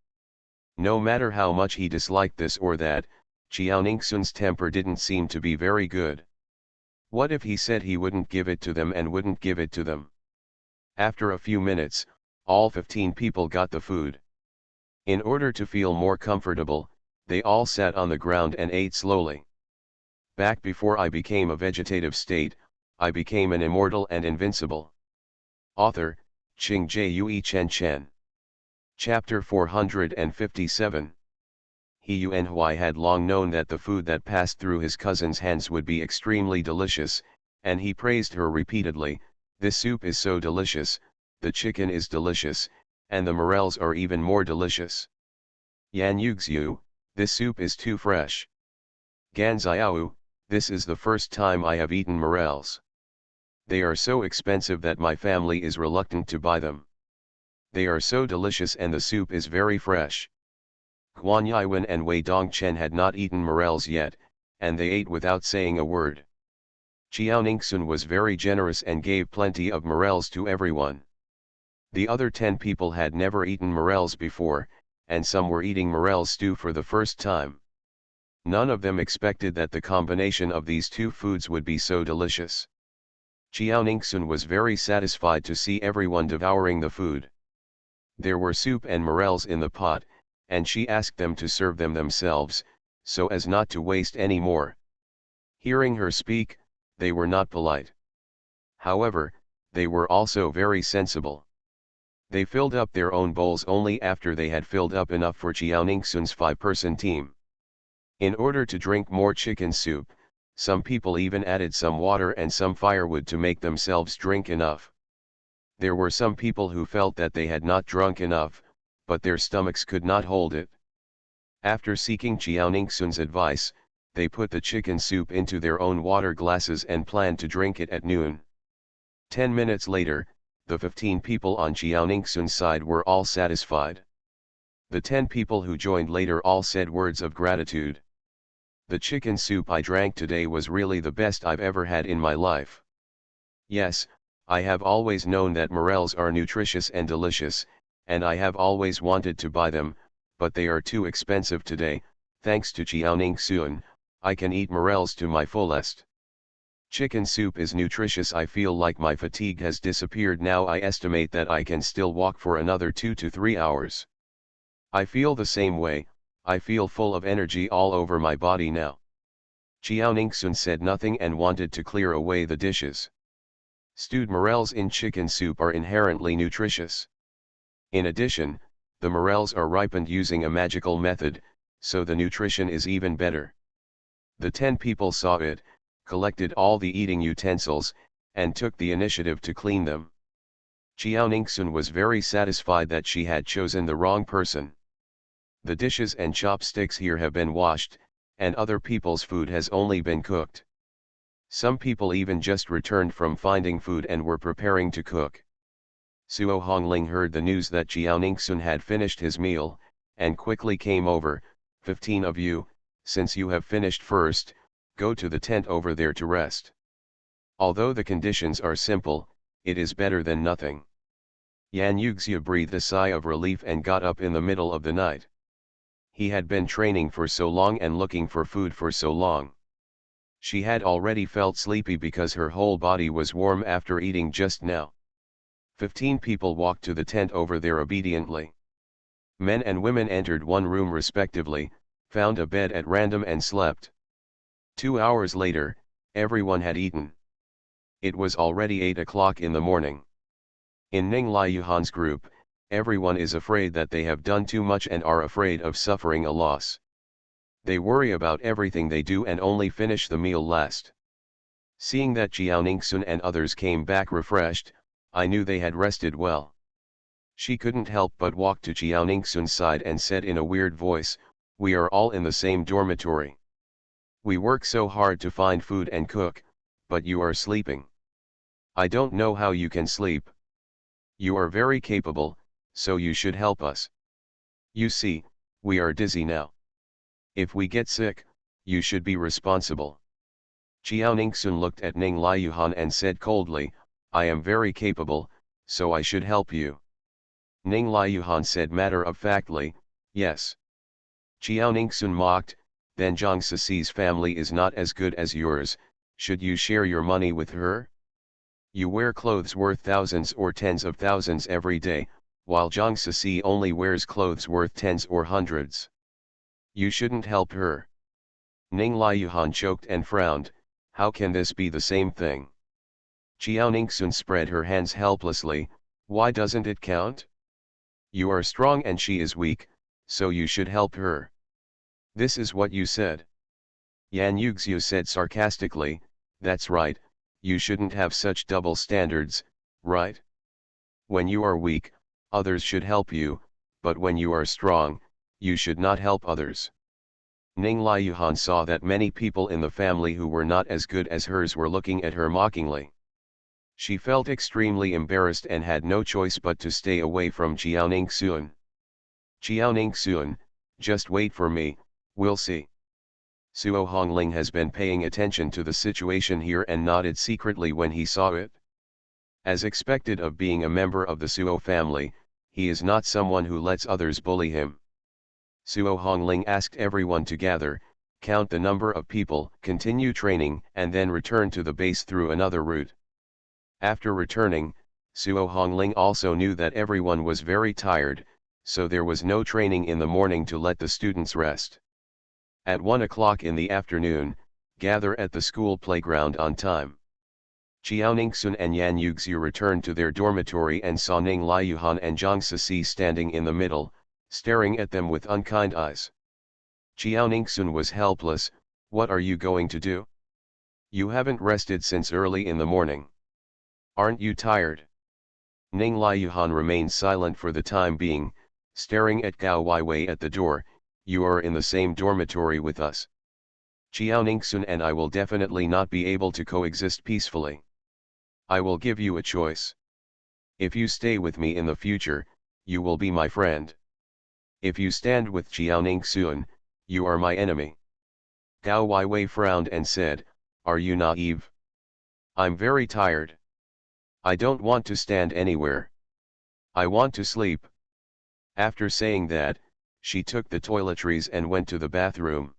Speaker 1: No matter how much he disliked this or that, Chiao Ningsun's temper didn't seem to be very good. What if he said he wouldn't give it to them and wouldn't give it to them? After a few minutes, all 15 people got the food. In order to feel more comfortable, they all sat on the ground and ate slowly. Back before I became a vegetative state, I became an immortal and invincible. Author, Qing Jue Chen Chen. Chapter 457. He Yuanhui had long known that the food that passed through his cousin's hands would be extremely delicious, and he praised her repeatedly, "This soup is so delicious, the chicken is delicious, and the morels are even more delicious. Yan Yuxiu, this soup is too fresh. Gan Xiao, this is the first time I have eaten morels. They are so expensive that my family is reluctant to buy them. They are so delicious and the soup is very fresh." Guan Yiwen and Wei Dongchen had not eaten morels yet, and they ate without saying a word. Chiao Ningsun was very generous and gave plenty of morels to everyone. The other 10 people had never eaten morels before, and some were eating morel stew for the first time. None of them expected that the combination of these two foods would be so delicious. Chiao Ningsun was very satisfied to see everyone devouring the food. There were soup and morels in the pot, and she asked them to serve them themselves, so as not to waste any more. Hearing her speak, they were not polite. However, they were also very sensible. They filled up their own bowls only after they had filled up enough for Chiao Ningsun's 5-person team. In order to drink more chicken soup, some people even added some water and some firewood to make themselves drink enough. There were some people who felt that they had not drunk enough, but their stomachs could not hold it. After seeking Chiao Ningsun's advice, they put the chicken soup into their own water glasses and planned to drink it at noon. 10 minutes later, the 15 people on Chiao Ningsun's side were all satisfied. The 10 people who joined later all said words of gratitude. "The chicken soup I drank today was really the best I've ever had in my life. Yes, I have always known that morels are nutritious and delicious, and I have always wanted to buy them, but they are too expensive today. Thanks to Chiao Ningsun, I can eat morels to my fullest. Chicken soup is nutritious. I feel like my fatigue has disappeared now. I estimate that I can still walk for another 2 to 3 hours. I feel the same way, I feel full of energy all over my body now." Chiao Ningsun said nothing and wanted to clear away the dishes. Stewed morels in chicken soup are inherently nutritious. In addition, the morels are ripened using a magical method, so the nutrition is even better. The 10 people saw it, collected all the eating utensils, and took the initiative to clean them. Chiao Ningsun was very satisfied that she had chosen the wrong person. The dishes and chopsticks here have been washed, and other people's food has only been cooked. Some people even just returned from finding food and were preparing to cook. Suo Hongling heard the news that Jiao Ningsun had finished his meal, and quickly came over. 15 of you, since you have finished first, go to the tent over there to rest. Although the conditions are simple, it is better than nothing. Yan Yuxia breathed a sigh of relief and got up in the middle of the night. He had been training for so long and looking for food for so long. She had already felt sleepy because her whole body was warm after eating just now. 15 people walked to the tent over there obediently. Men and women entered one room respectively, found a bed at random and slept. 2 hours later, everyone had eaten. It was already 8 o'clock in the morning. In Ning Liuhan's group, everyone is afraid that they have done too much and are afraid of suffering a loss. They worry about everything they do and only finish the meal last. Seeing that Jiao Ningsun and others came back refreshed, I knew they had rested well. She couldn't help but walk to Jiao Ningsun's side and said in a weird voice, "We are all in the same dormitory. We work so hard to find food and cook, but you are sleeping. I don't know how you can sleep. You are very capable, so you should help us. You see, we are dizzy now. If we get sick, you should be responsible." Jiao Ningsun looked at Ning Liuhan and said coldly, "I am very capable, so I should help you." Ning Liuhan said matter-of-factly, "Yes." Jiao Ningsun mocked, "Then Zhang Sisi's family is not as good as yours, should you share your money with her? You wear clothes worth thousands or tens of thousands every day, while Zhang Sisi only wears clothes worth tens or hundreds. You shouldn't help her." Ning Liuhan choked and frowned, "How can this be the same thing?" Jiao Ningsun spread her hands helplessly, "Why doesn't it count? You are strong and she is weak, so you should help her. This is what you said." Yan Yuxiu said sarcastically, "That's right, you shouldn't have such double standards, right? When you are weak, others should help you, but when you are strong, you should not help others." Ning Liuhan saw that many people in the family who were not as good as hers were looking at her mockingly. She felt extremely embarrassed and had no choice but to stay away from Jiao Ningsun. "Jiao Ningsun, just wait for me, we'll see." Suo Hongling has been paying attention to the situation here and nodded secretly when he saw it. As expected of being a member of the Suo family, he is not someone who lets others bully him. Suo Hongling asked everyone to gather, count the number of people, continue training, and then return to the base through another route. After returning, Suo Hongling also knew that everyone was very tired, so there was no training in the morning to let the students rest. At 1 o'clock in the afternoon, gather at the school playground on time. Jiao Ningsun and Yan Yuxiu returned to their dormitory and saw Ning Liuhan and Zhang Sisi standing in the middle, staring at them with unkind eyes. Jiao Ningsun was helpless. "What are you going to do? You haven't rested since early in the morning. Aren't you tired?" Ning Liuhan remained silent for the time being, staring at Gao Weiwei at the door. "You are in the same dormitory with us. Jiao Ningsun and I will definitely not be able to coexist peacefully. I will give you a choice. If you stay with me in the future, you will be my friend. If you stand with Jiao Ningsun, you are my enemy." Gao Weiwei frowned and said, "Are you naive? I'm very tired. I don't want to stand anywhere. I want to sleep." After saying that, she took the toiletries and went to the bathroom.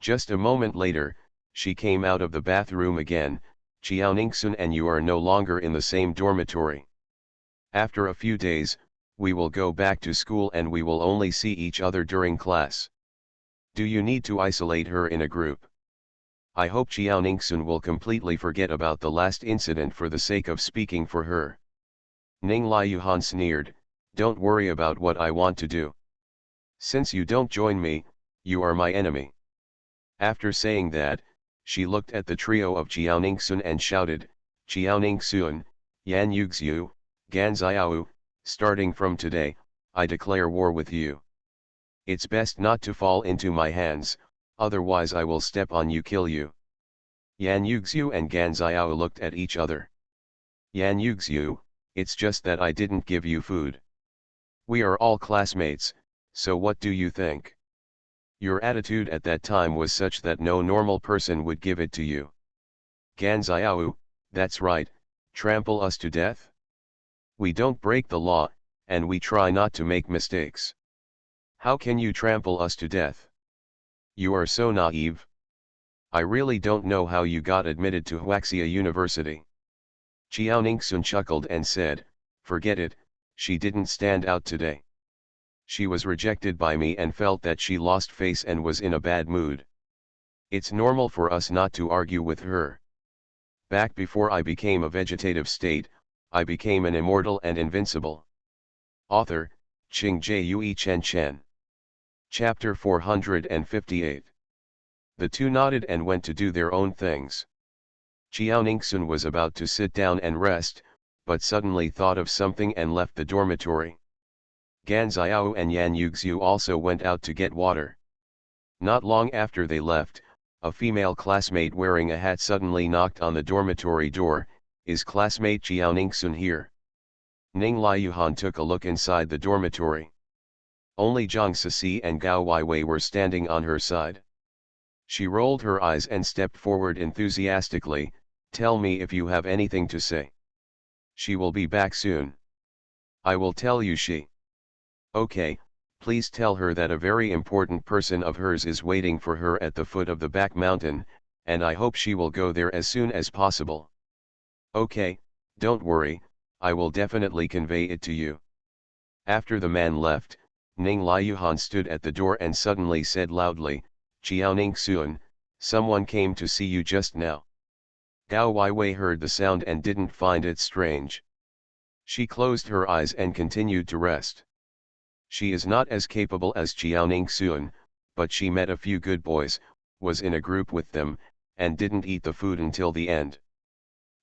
Speaker 1: Just a moment later, she came out of the bathroom again. "Jiao Ningsun and you are no longer in the same dormitory. After a few days, we will go back to school and we will only see each other during class. Do you need to isolate her in a group? I hope Jiao Ningsun will completely forget about the last incident for the sake of speaking for her." Ning Liuhan sneered, "Don't worry about what I want to do. Since you don't join me, you are my enemy." After saying that, she looked at the trio of Jiao Ningsun and shouted, "Jiao Ningsun, Yan Yuxiu, Gan Xiao, starting from today, I declare war with you. It's best not to fall into my hands, otherwise I will step on you, kill you. Yan Yuxiu and Gan Xiao looked at each other. Yan Yuxiu, it's just that I didn't give you food. We are all classmates, so what do you think? Your attitude at that time was such that no normal person would give it to you. Gan Xiao, that's right, trample us to death? We don't break the law, and we try not to make mistakes. How can you trample us to death? You are so naive. I really don't know how you got admitted to Huaxia University. Qiao Ningxun chuckled and said, forget it, she didn't stand out today. She was rejected by me and felt that she lost face and was in a bad mood. It's normal for us not to argue with her. Back before I became a vegetative state, I became an immortal and invincible. Author, Qing Jue Chen Chen. Chapter 458. The two nodded and went to do their own things. Qiao Ningxun was about to sit down and rest, but suddenly thought of something and left the dormitory. Gan Xiao and Yan Yuxiu also went out to get water. Not long after they left, a female classmate wearing a hat suddenly knocked on the dormitory door. Is classmate Qiao Ningxun here? Ning Liuhan took a look inside the dormitory. Only Zhang Sisi and Gao Weiwei were standing on her side. She rolled her eyes and stepped forward enthusiastically. Tell me if you have anything to say. She will be back soon. I will tell you she. Okay, please tell her that a very important person of hers is waiting for her at the foot of the back mountain, and I hope she will go there as soon as possible. Okay, don't worry, I will definitely convey it to you. After the man left, Ning Liuhan stood at the door and suddenly said loudly, Qiao Ningxun, someone came to see you just now. Gao Weiwei heard the sound and didn't find it strange. She closed her eyes and continued to rest. She is not as capable as Qiao Ningxun, but she met a few good boys, was in a group with them, and didn't eat the food until the end.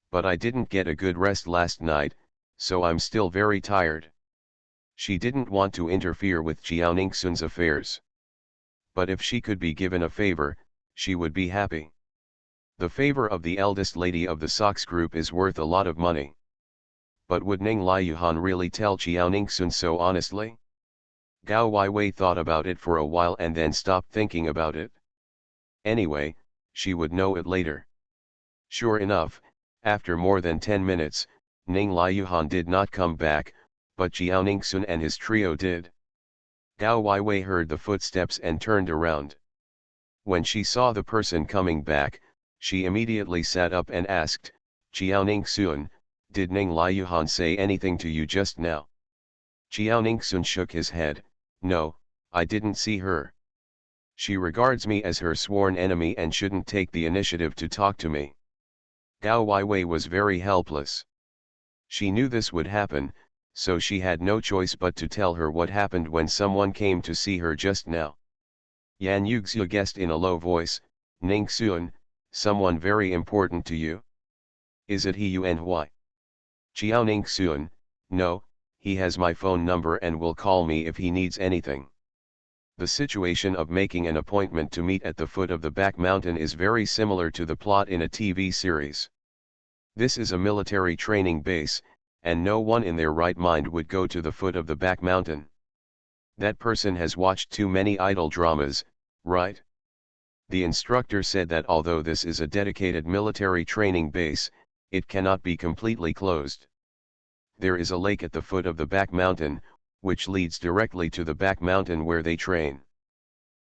Speaker 1: But I didn't get a good rest last night, so I'm still very tired. She didn't want to interfere with Qiao Ningxun's affairs. But if she could be given a favor, she would be happy. The favor of the eldest lady of the Sox group is worth a lot of money. But would Ning Liuhan really tell Qiao Ningxun so honestly? Gao Weiwei thought about it for a while and then stopped thinking about it. Anyway, she would know it later. Sure enough, after more than 10 minutes, Ning Liuhan did not come back, but Qiao Ningxun and his trio did. Gao Weiwei heard the footsteps and turned around. When she saw the person coming back, she immediately sat up and asked, Qiao Ningxun, did Ning Liuhan say anything to you just now? Qiao Ningxun shook his head, no, I didn't see her. She regards me as her sworn enemy and shouldn't take the initiative to talk to me. Gao Weiwei was very helpless. She knew this would happen, so she had no choice but to tell her what happened when someone came to see her just now. Yan Yuxiu guessed in a low voice, Ningxun, someone very important to you? Is it he you and why? Qiao Ningxun, no, he has my phone number and will call me if he needs anything. The situation of making an appointment to meet at the foot of the back mountain is very similar to the plot in a TV series. This is a military training base, and no one in their right mind would go to the foot of the back mountain. That person has watched too many idol dramas, right? The instructor said that although this is a dedicated military training base, it cannot be completely closed. There is a lake at the foot of the back mountain, which leads directly to the back mountain where they train.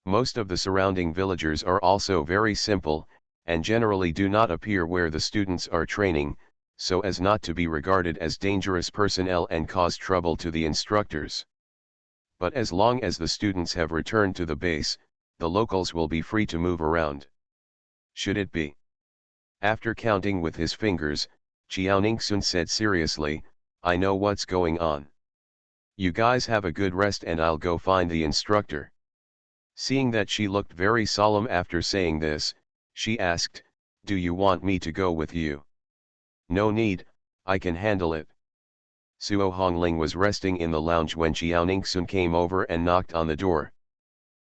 Speaker 1: Most of the surrounding villagers are also very simple, and generally do not appear where the students are training, so as not to be regarded as dangerous personnel and cause trouble to the instructors. But as long as the students have returned to the base, the locals will be free to move around. Should it be? After counting with his fingers, Qiao Ningxun said seriously, I know what's going on. You guys have a good rest and I'll go find the instructor. Seeing that she looked very solemn after saying this, she asked, do you want me to go with you? No need, I can handle it. Suo Hongling was resting in the lounge when Qiao Ningxun came over and knocked on the door.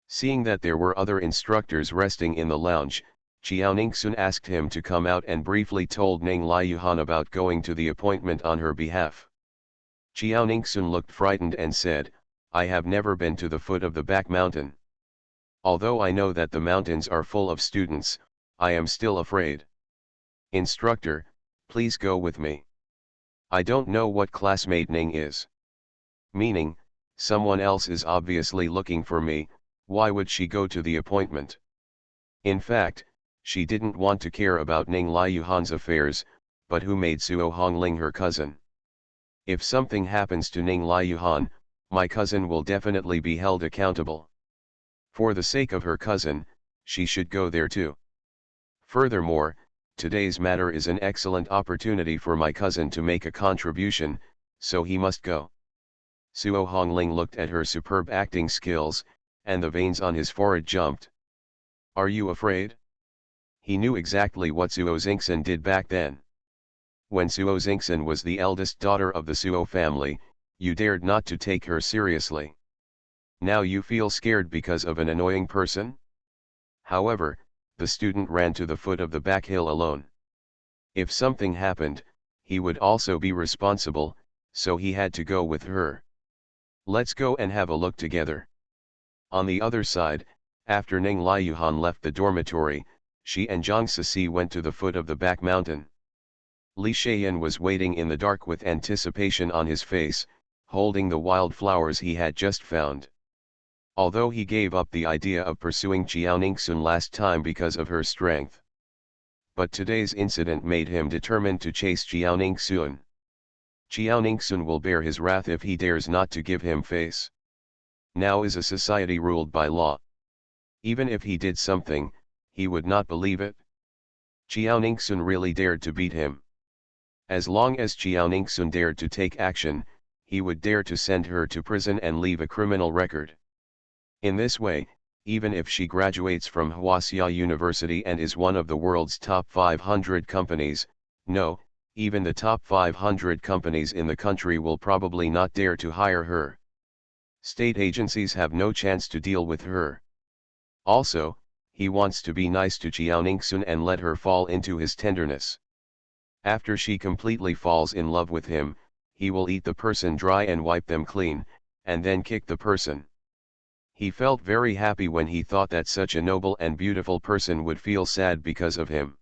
Speaker 1: Seeing that there were other instructors resting in the lounge, Jiaoningsun asked him to come out and briefly told Ning Liuhan about going to the appointment on her behalf. Jiaoningsun looked frightened and said, I have never been to the foot of the back mountain. Although I know that the mountains are full of students, I am still afraid. Instructor, please go with me. I don't know what classmate Ning is. Meaning, someone else is obviously looking for me, why would she go to the appointment? In fact, she didn't want to care about Ning Liuhan's affairs, but who made Suo Hongling her cousin? If something happens to Ning Liuhan, my cousin will definitely be held accountable. For the sake of her cousin, she should go there too. Furthermore, today's matter is an excellent opportunity for my cousin to make a contribution, so he must go. Suo Hongling looked at her superb acting skills, and the veins on his forehead jumped. Are you afraid? He knew exactly what Suo Xingxin did back then. When Suo Xingxin was the eldest daughter of the Suo family, you dared not to take her seriously. Now you feel scared because of an annoying person? However, the student ran to the foot of the back hill alone. If something happened, he would also be responsible, so he had to go with her. Let's go and have a look together. On the other side, after Ning Liuhan left the dormitory, she and Zhang Sisi went to the foot of the back mountain. Li Shayan was waiting in the dark with anticipation on his face, holding the wildflowers he had just found. Although he gave up the idea of pursuing Jiaoningsun last time because of her strength. But today's incident made him determined to chase Jiaoningsun. Jiaoningsun will bear his wrath if he dares not to give him face. Now is a society ruled by law. Even if he did something, he would not believe it. Jiaoningsun really dared to beat him. As long as Jiaoningsun dared to take action, he would dare to send her to prison and leave a criminal record. In this way, even if she graduates from Huaxia University and is one of the world's top 500 companies, no, even the top 500 companies in the country will probably not dare to hire her. State agencies have no chance to deal with her. Also, he wants to be nice to Jiaoningsun and let her fall into his tenderness. After she completely falls in love with him, he will eat the person dry and wipe them clean, and then kick the person. He felt very happy when he thought that such a noble and beautiful person would feel sad because of him.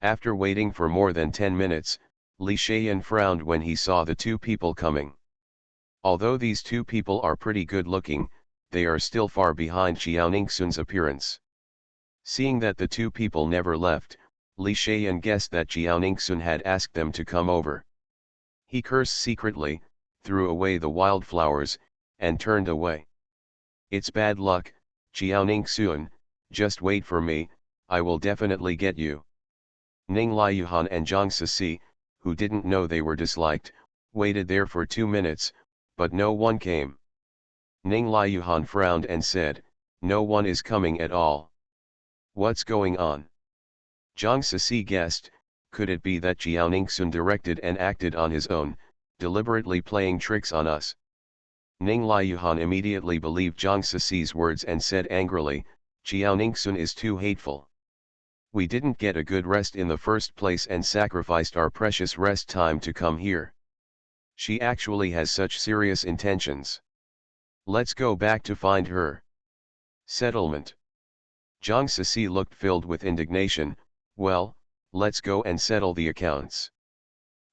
Speaker 1: After waiting for more than 10 minutes, Li Shayan frowned when he saw the two people coming. Although these two people are pretty good looking, they are still far behind Jiaoningsun's appearance. Seeing that the two people never left, Li Shayan guessed that Jiaoningsun had asked them to come over. He cursed secretly, threw away the wildflowers, and turned away. It's bad luck, Jiaoningsun, just wait for me, I will definitely get you. Ning Liuhan and Zhang Sisi, who didn't know they were disliked, waited there for 2 minutes, but no one came. Ning Liuhan frowned and said, no one is coming at all. What's going on? Zhang Sisi guessed, could it be that Jiaoningsun directed and acted on his own, deliberately playing tricks on us? Ning Liuhan immediately believed Zhang Sisi's words and said angrily, Jiaoningsun is too hateful. We didn't get a good rest in the first place and sacrificed our precious rest time to come here. She actually has such serious intentions. Let's go back to find her. Settlement. Zhang Sisi looked filled with indignation, well, let's go and settle the accounts.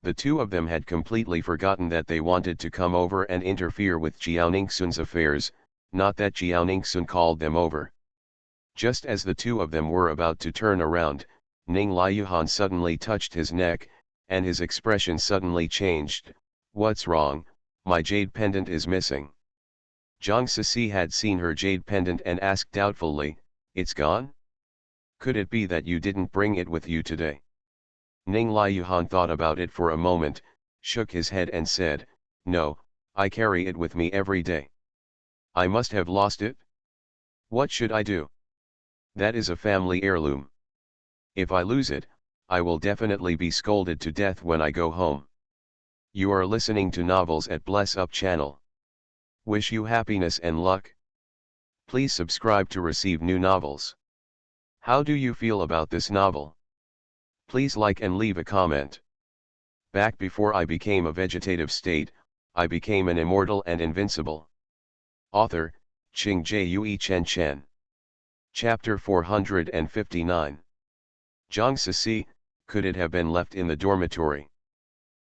Speaker 1: The two of them had completely forgotten that they wanted to come over and interfere with Jiaoningsun's affairs, not that Jiaoningsun called them over. Just as the two of them were about to turn around, Ning Liuhan suddenly touched his neck, and his expression suddenly changed. What's wrong? My jade pendant is missing. Zhang Sisi had seen her jade pendant and asked doubtfully, it's gone? Could it be that you didn't bring it with you today? Ning Liuhan thought about it for a moment, shook his head and said, no, I carry it with me every day. I must have lost it? What should I do? That is a family heirloom. If I lose it, I will definitely be scolded to death when I go home. You are listening to novels at Bless Up channel. Wish you happiness and luck. Please subscribe to receive new novels. How do you feel about this novel? Please like and leave a comment. Back before I became a vegetative state, I became an immortal and invincible. Author, Ching Jue Chen Chen. Chapter 459. Zhang Sisi, could it have been left in the dormitory?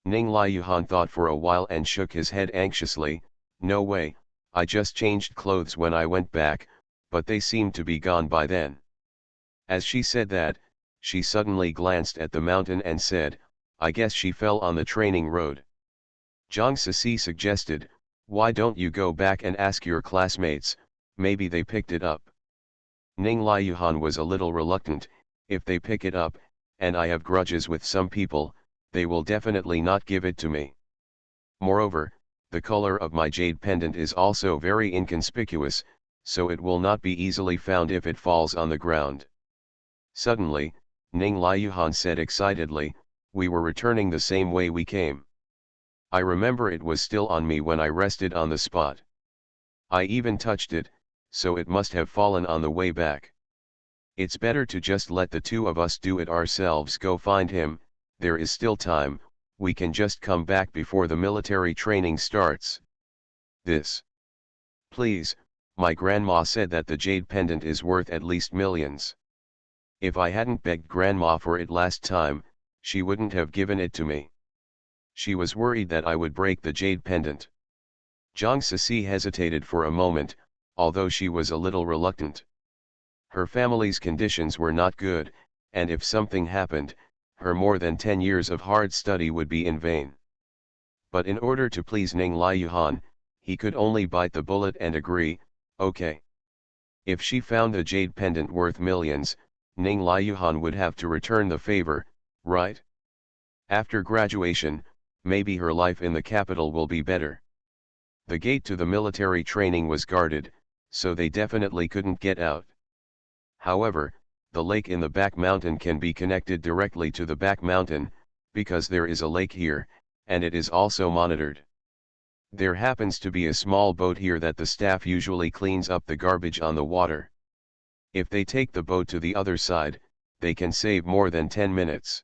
Speaker 1: Ning Liuhan thought for a while and shook his head anxiously. No way, I just changed clothes when I went back, but they seemed to be gone by then. As she said that, she suddenly glanced at the mountain and said, I guess she fell on the training road. Zhang Sisi suggested, why don't you go back and ask your classmates, maybe they picked it up. Ning Liuhan was a little reluctant. If they pick it up, and I have grudges with some people, they will definitely not give it to me. Moreover, the color of my jade pendant is also very inconspicuous, so it will not be easily found if it falls on the ground. Suddenly, Ning Liuhan said excitedly, we were returning the same way we came. I remember it was still on me when I rested on the spot. I even touched it, so it must have fallen on the way back. It's better to just let the two of us do it ourselves. Go find him, there is still time, we can just come back before the military training starts. This. Please, my grandma said that the jade pendant is worth at least millions. If I hadn't begged grandma for it last time, she wouldn't have given it to me. She was worried that I would break the jade pendant. Zhang Sisi hesitated for a moment, although she was a little reluctant. Her family's conditions were not good, and if something happened, her more than 10 years of hard study would be in vain. But in order to please Ning Liuhan, he could only bite the bullet and agree, okay. If she found the jade pendant worth millions, Ning Liuhan would have to return the favor, right? After graduation, maybe her life in the capital will be better. The gate to the military training was guarded, so they definitely couldn't get out. However, the lake in the back mountain can be connected directly to the back mountain, because there is a lake here, and it is also monitored. There happens to be a small boat here that the staff usually cleans up the garbage on the water. If they take the boat to the other side, they can save more than 10 minutes.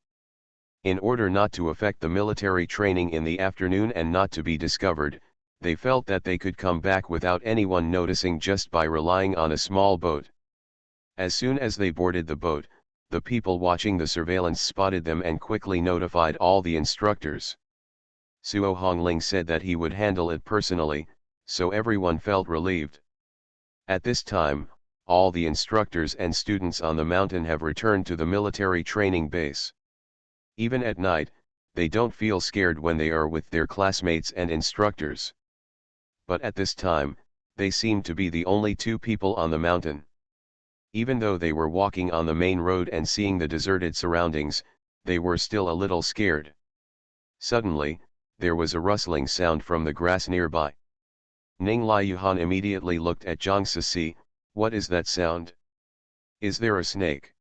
Speaker 1: In order not to affect the military training in the afternoon and not to be discovered, they felt that they could come back without anyone noticing just by relying on a small boat. As soon as they boarded the boat, the people watching the surveillance spotted them and quickly notified all the instructors. Suo Hongling said that he would handle it personally, so everyone felt relieved. At this time, all the instructors and students on the mountain have returned to the military training base. Even at night, they don't feel scared when they are with their classmates and instructors. But at this time, they seem to be the only two people on the mountain. Even though they were walking on the main road and seeing the deserted surroundings, they were still a little scared. Suddenly, there was a rustling sound from the grass nearby. Ning Liuhan immediately looked at Zhang Sisi. What is that sound? Is there a snake?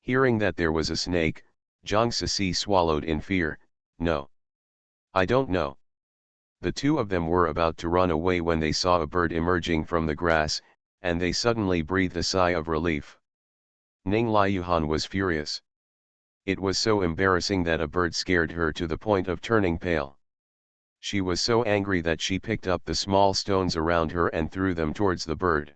Speaker 1: Hearing that there was a snake, Zhang Sisi swallowed in fear. No. I don't know. The two of them were about to run away when they saw a bird emerging from the grass, and they suddenly breathed a sigh of relief. Ning Liuhan was furious. It was so embarrassing that a bird scared her to the point of turning pale. She was so angry that she picked up the small stones around her and threw them towards the bird.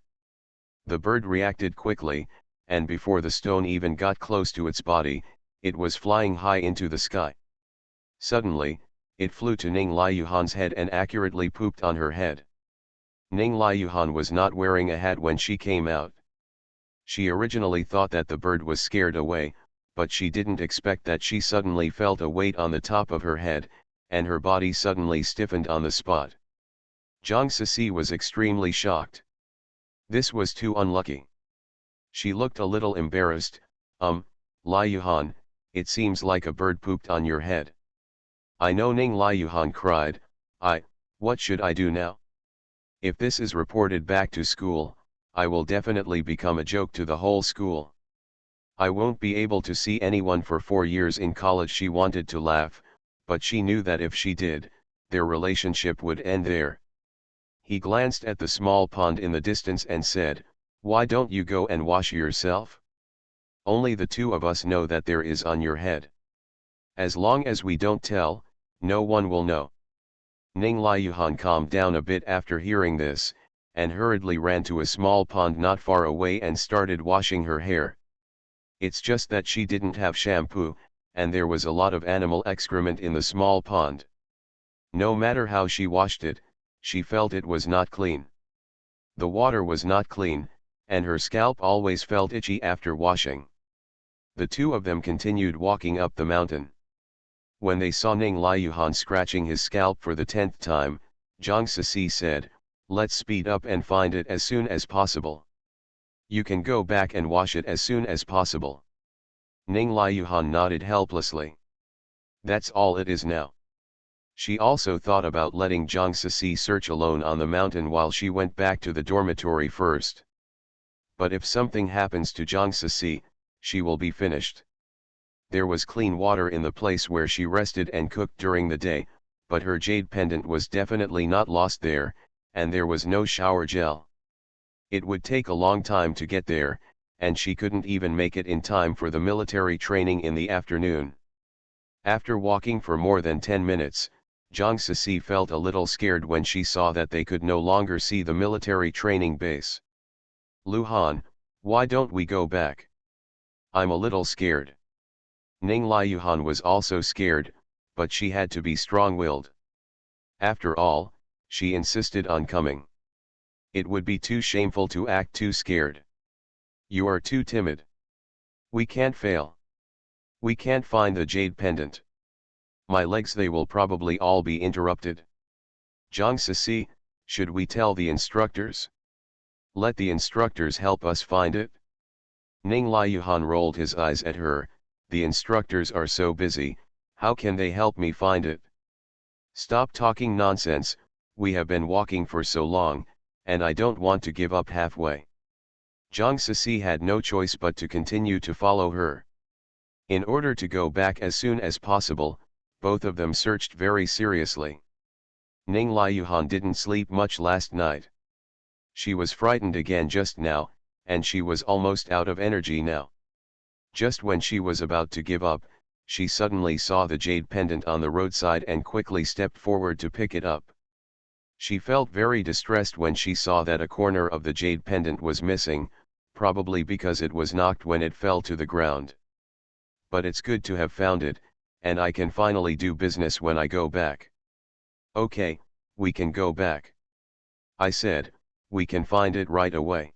Speaker 1: The bird reacted quickly, and before the stone even got close to its body, it was flying high into the sky. Suddenly, it flew to Ning Liuhan's head and accurately pooped on her head. Ning Liuhan was not wearing a hat when she came out. She originally thought that the bird was scared away, but she didn't expect that she suddenly felt a weight on the top of her head, and her body suddenly stiffened on the spot. Zhang Sisi was extremely shocked. This was too unlucky. She looked a little embarrassed. Liuhan, it seems like a bird pooped on your head. I know, Ning Liuhan cried. What should I do now? If this is reported back to school, I will definitely become a joke to the whole school. I won't be able to see anyone for 4 years in college. She wanted to laugh, but she knew that if she did, their relationship would end there. He glanced at the small pond in the distance and said, "Why don't you go and wash yourself? Only the two of us know that there is on your head. As long as we don't tell, no one will know." Ning Liuhan calmed down a bit after hearing this, and hurriedly ran to a small pond not far away and started washing her hair. It's just that she didn't have shampoo, and there was a lot of animal excrement in the small pond. No matter how she washed it, she felt it was not clean. The water was not clean, and her scalp always felt itchy after washing. The two of them continued walking up the mountain. When they saw Ning Liuhan scratching his scalp for the 10th time, Zhang Sisi said, "Let's speed up and find it as soon as possible. You can go back and wash it as soon as possible." Ning Liuhan nodded helplessly. "That's all it is now." She also thought about letting Zhang Sisi search alone on the mountain while she went back to the dormitory first. But if something happens to Zhang Sisi, she will be finished. There was clean water in the place where she rested and cooked during the day, but her jade pendant was definitely not lost there, and there was no shower gel. It would take a long time to get there, and she couldn't even make it in time for the military training in the afternoon. After walking for more than 10 minutes, Zhang Sisi felt a little scared when she saw that they could no longer see the military training base. "Luhan, why don't we go back? I'm a little scared." Ning Liuhan was also scared, but she had to be strong-willed. After all, she insisted on coming. It would be too shameful to act too scared. "You are too timid. We can't fail. We can't find the jade pendant. My legs, they will probably all be interrupted. Zhang Sisi, should we tell the instructors? Let the instructors help us find it?" Ning Liuhan rolled his eyes at her. "The instructors are so busy, how can they help me find it? Stop talking nonsense, we have been walking for so long, and I don't want to give up halfway." Zhang Sisi had no choice but to continue to follow her. In order to go back as soon as possible, both of them searched very seriously. Ning Liuhan didn't sleep much last night. She was frightened again just now, and she was almost out of energy now. Just when she was about to give up, she suddenly saw the jade pendant on the roadside and quickly stepped forward to pick it up. She felt very distressed when she saw that a corner of the jade pendant was missing, probably because it was knocked when it fell to the ground. "But it's good to have found it, and I can finally do business when I go back." "Okay, we can go back. I said, we can find it right away.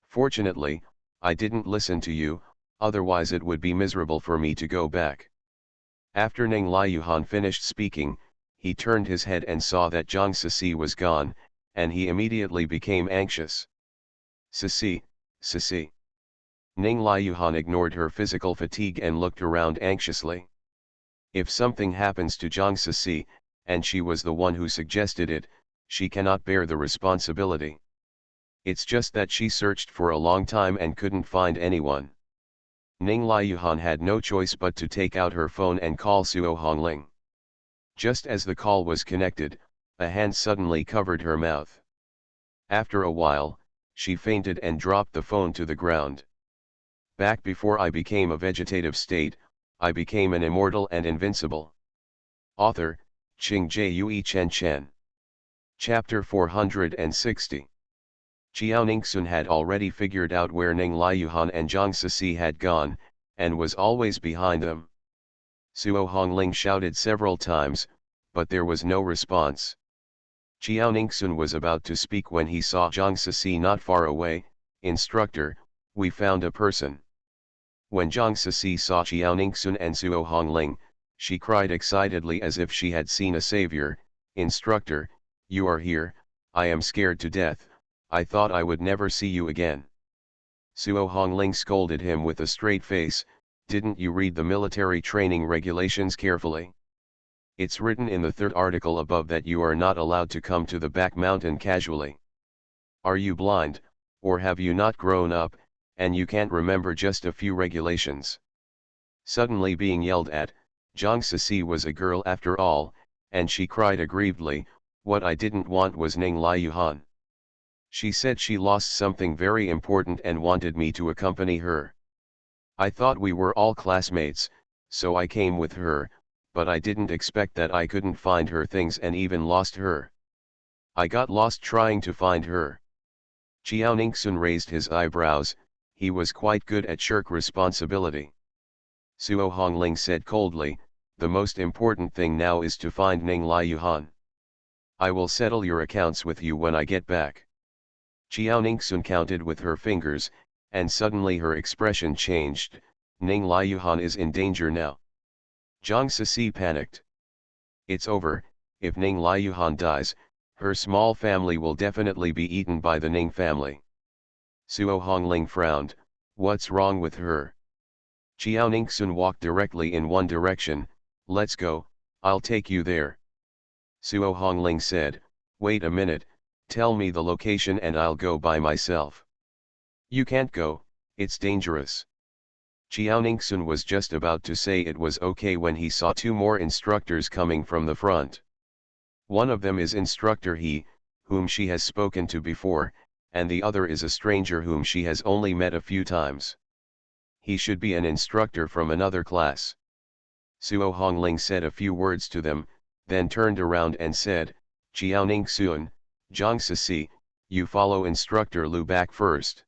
Speaker 1: Fortunately, I didn't listen to you, otherwise it would be miserable for me to go back." After Ning Liuhan finished speaking, he turned his head and saw that Zhang Sisi was gone, and he immediately became anxious. "Sisi, Sisi." Ning Liuhan ignored her physical fatigue and looked around anxiously. If something happens to Zhang Sisi, and she was the one who suggested it, she cannot bear the responsibility. It's just that she searched for a long time and couldn't find anyone. Ning Liuhan had no choice but to take out her phone and call Suo Hongling. Just as the call was connected, a hand suddenly covered her mouth. After a while, she fainted and dropped the phone to the ground. "Back before I became a vegetative state, I became an immortal and invincible." Author, Qing Jue Chen Chen. Chapter 460. Xiao Ningxun had already figured out where Ning Liuhan and Zhang Sisi had gone, and was always behind them. Suo Hongling shouted several times, but there was no response. Xiao Ningxun was about to speak when he saw Zhang Sisi not far away. "Instructor, we found a person." When Zhang Sisi saw Xiao Ningxun and Suo Hongling, she cried excitedly as if she had seen a savior. "Instructor, you are here, I am scared to death, I thought I would never see you again." Suo Hongling scolded him with a straight face. "Didn't you read the military training regulations carefully? It's written in the third article above that you are not allowed to come to the back mountain casually. Are you blind, or have you not grown up, and you can't remember just a few regulations?" Suddenly being yelled at, Zhang Sisi was a girl after all, and she cried aggrievedly, What I didn't want was Ning Liuhan. She said she lost something very important and wanted me to accompany her. I thought we were all classmates, so I came with her, but I didn't expect that I couldn't find her things and even lost her. I got lost trying to find her. Chiao Ningxun raised his eyebrows. He was quite good at shirk responsibility. Suo Hongling said coldly, the most important thing now is to find Ning Liuhan. I will settle your accounts with you when I get back. Chiao Ningxun counted with her fingers, and suddenly her expression changed. Ning Liuhan is in danger now. Zhang Sisi panicked. It's over. If Ning Liuhan dies, her small family will definitely be eaten by the Ning family. Suo Hongling frowned. What's wrong with her? Chiao Ningxun walked directly in one direction. Let's go, I'll take you there. Suo Hongling said, wait a minute, tell me the location and I'll go by myself. You can't go, it's dangerous. Chiao Ningxun was just about to say it was okay when he saw two more instructors coming from the front. One of them is Instructor He, whom she has spoken to before, and the other is a stranger whom she has only met a few times. He should be an instructor from another class. Suo Hongling said a few words to them, then turned around and said, Chiao Ningxun, Zhang Sisi, you follow Instructor Lu back first.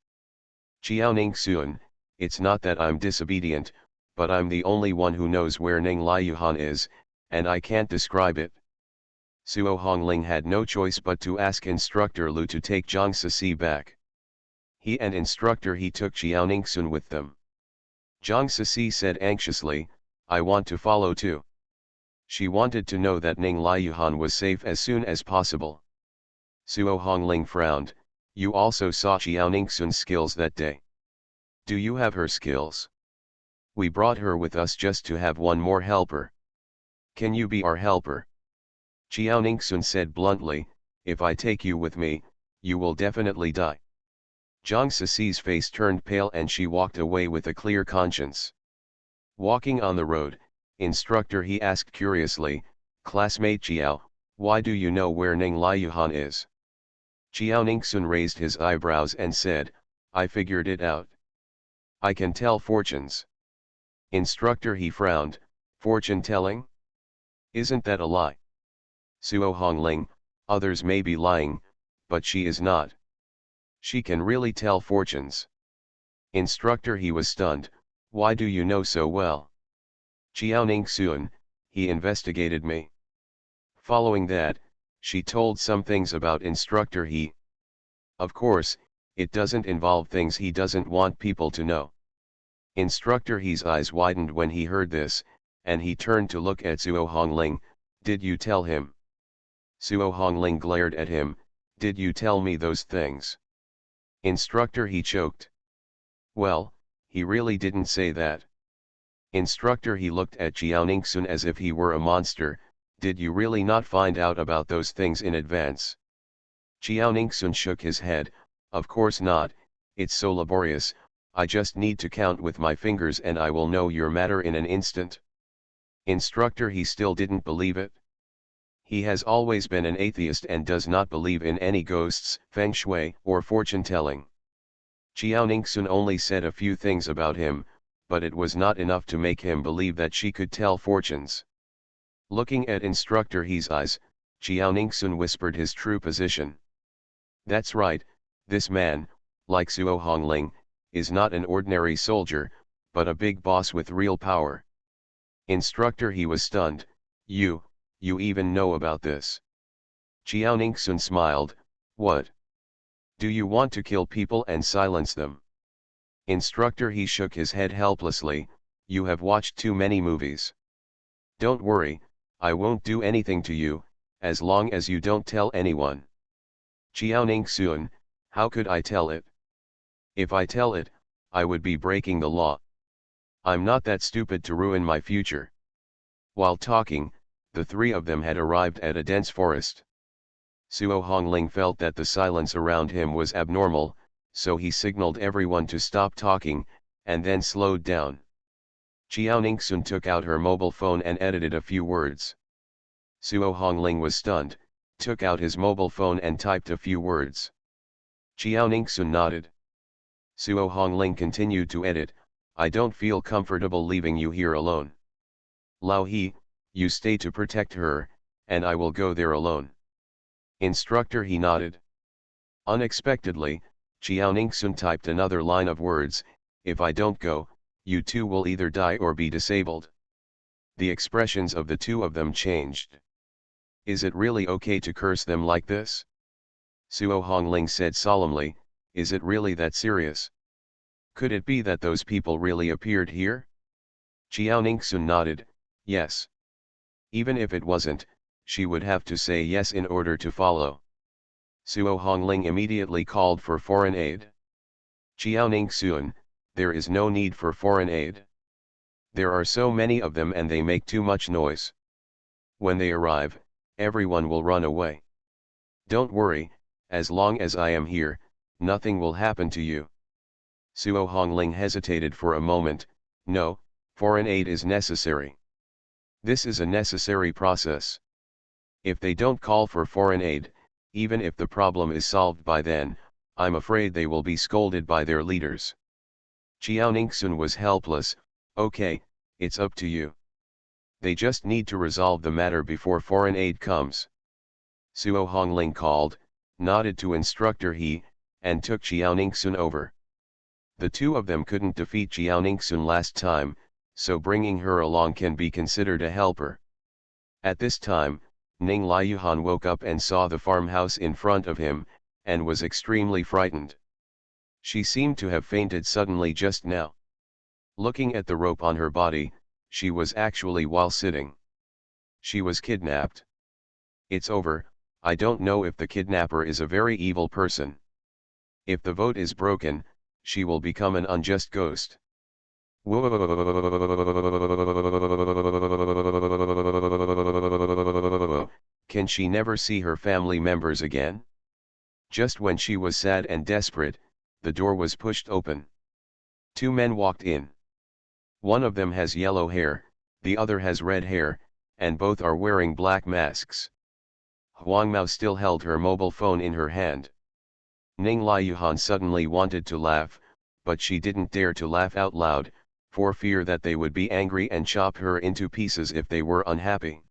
Speaker 1: Chiao Ningxun, it's not that I'm disobedient, but I'm the only one who knows where Ning Liuhan is, and I can't describe it. Suo Hongling had no choice but to ask Instructor Lu to take Zhang Sisi back. He and Instructor He took Chiao Ningxun with them. Zhang Sisi said anxiously, I want to follow too. She wanted to know that Ning Liuhan was safe as soon as possible. Suo Hongling frowned, you also saw Chiao Ningxun's skills that day. Do you have her skills? We brought her with us just to have one more helper. Can you be our helper? Chiao Ningxun said bluntly, if I take you with me, you will definitely die. Zhang Sisi's face turned pale and she walked away with a clear conscience. Walking on the road, Instructor He asked curiously, classmate Chiao, why do you know where Ning Liuhan is? Chiao Ningxun raised his eyebrows and said, I figured it out. I can tell fortunes. Instructor He frowned, fortune telling? Isn't that a lie? Suo Hongling, others may be lying, but she is not. She can really tell fortunes. Instructor He was stunned, why do you know so well? Chiao Ningxun, he investigated me. Following that, she told some things about Instructor He. Of course, it doesn't involve things he doesn't want people to know. Instructor He's eyes widened when he heard this, and he turned to look at Suo Hongling, did you tell him? Suo Hongling glared at him, did you tell me those things? Instructor He choked. Well, he really didn't say that. Instructor He looked at Chiao Ningxun as if he were a monster, did you really not find out about those things in advance? Chiao Ningxun shook his head, of course not, it's so laborious, I just need to count with my fingers and I will know your matter in an instant. Instructor He still didn't believe it. He has always been an atheist and does not believe in any ghosts, feng shui, or fortune-telling. Chiao Ningxun only said a few things about him, but it was not enough to make him believe that she could tell fortunes. Looking at Instructor He's eyes, Chiao Ningxun whispered his true position. That's right, this man, like Suo Hongling, is not an ordinary soldier, but a big boss with real power. Instructor He was stunned, you even know about this? Chiao Ningxun smiled, what? Do you want to kill people and silence them? Instructor He shook his head helplessly, you have watched too many movies. Don't worry, I won't do anything to you, as long as you don't tell anyone. Chiao Ningxun, how could I tell it? If I tell it, I would be breaking the law. I'm not that stupid to ruin my future. While talking, the three of them had arrived at a dense forest. Suo Hongling felt that the silence around him was abnormal, so he signaled everyone to stop talking, and then slowed down. Chiao Ningxun took out her mobile phone and edited a few words. Suo Hongling was stunned, took out his mobile phone and typed a few words. Chiao Ningxun nodded. Suo Hongling continued to edit, I don't feel comfortable leaving you here alone. Lao He, you stay to protect her, and I will go there alone. Instructor, he nodded. Unexpectedly, Chiao Ningxun typed another line of words, if I don't go, you two will either die or be disabled. The expressions of the two of them changed. Is it really okay to curse them like this? Suo Hongling said solemnly, is it really that serious? Could it be that those people really appeared here? Chiao Ningxun nodded, yes. Even if it wasn't, she would have to say yes in order to follow. Suo Hongling immediately called for foreign aid. Chiao Ningxun, there is no need for foreign aid. There are so many of them and they make too much noise. When they arrive, everyone will run away. Don't worry, as long as I am here, nothing will happen to you. Suo Hongling hesitated for a moment, no, foreign aid is necessary. This is a necessary process. If they don't call for foreign aid, even if the problem is solved by then, I'm afraid they will be scolded by their leaders. Chiao Ningxun was helpless, okay, it's up to you. They just need to resolve the matter before foreign aid comes. Suo Hongling called, nodded to Instructor He, and took Chiao Ningxun over. The two of them couldn't defeat Chiao Ningxun last time, so bringing her along can be considered a helper. At this time, Ning Liuhan woke up and saw the farmhouse in front of him, and was extremely frightened. She seemed to have fainted suddenly just now. Looking at the rope on her body, she was actually while sitting. She was kidnapped. It's over, I don't know if the kidnapper is a very evil person. If the vote is broken, she will become an unjust ghost. Can she never see her family members again? Just when she was sad and desperate, the door was pushed open. Two men walked in. One of them has yellow hair, the other has red hair, and both are wearing black masks. Huang Mao still held her mobile phone in her hand. Ning Liuhan suddenly wanted to laugh, but she didn't dare to laugh out loud, for fear that they would be angry and chop her into pieces if they were unhappy.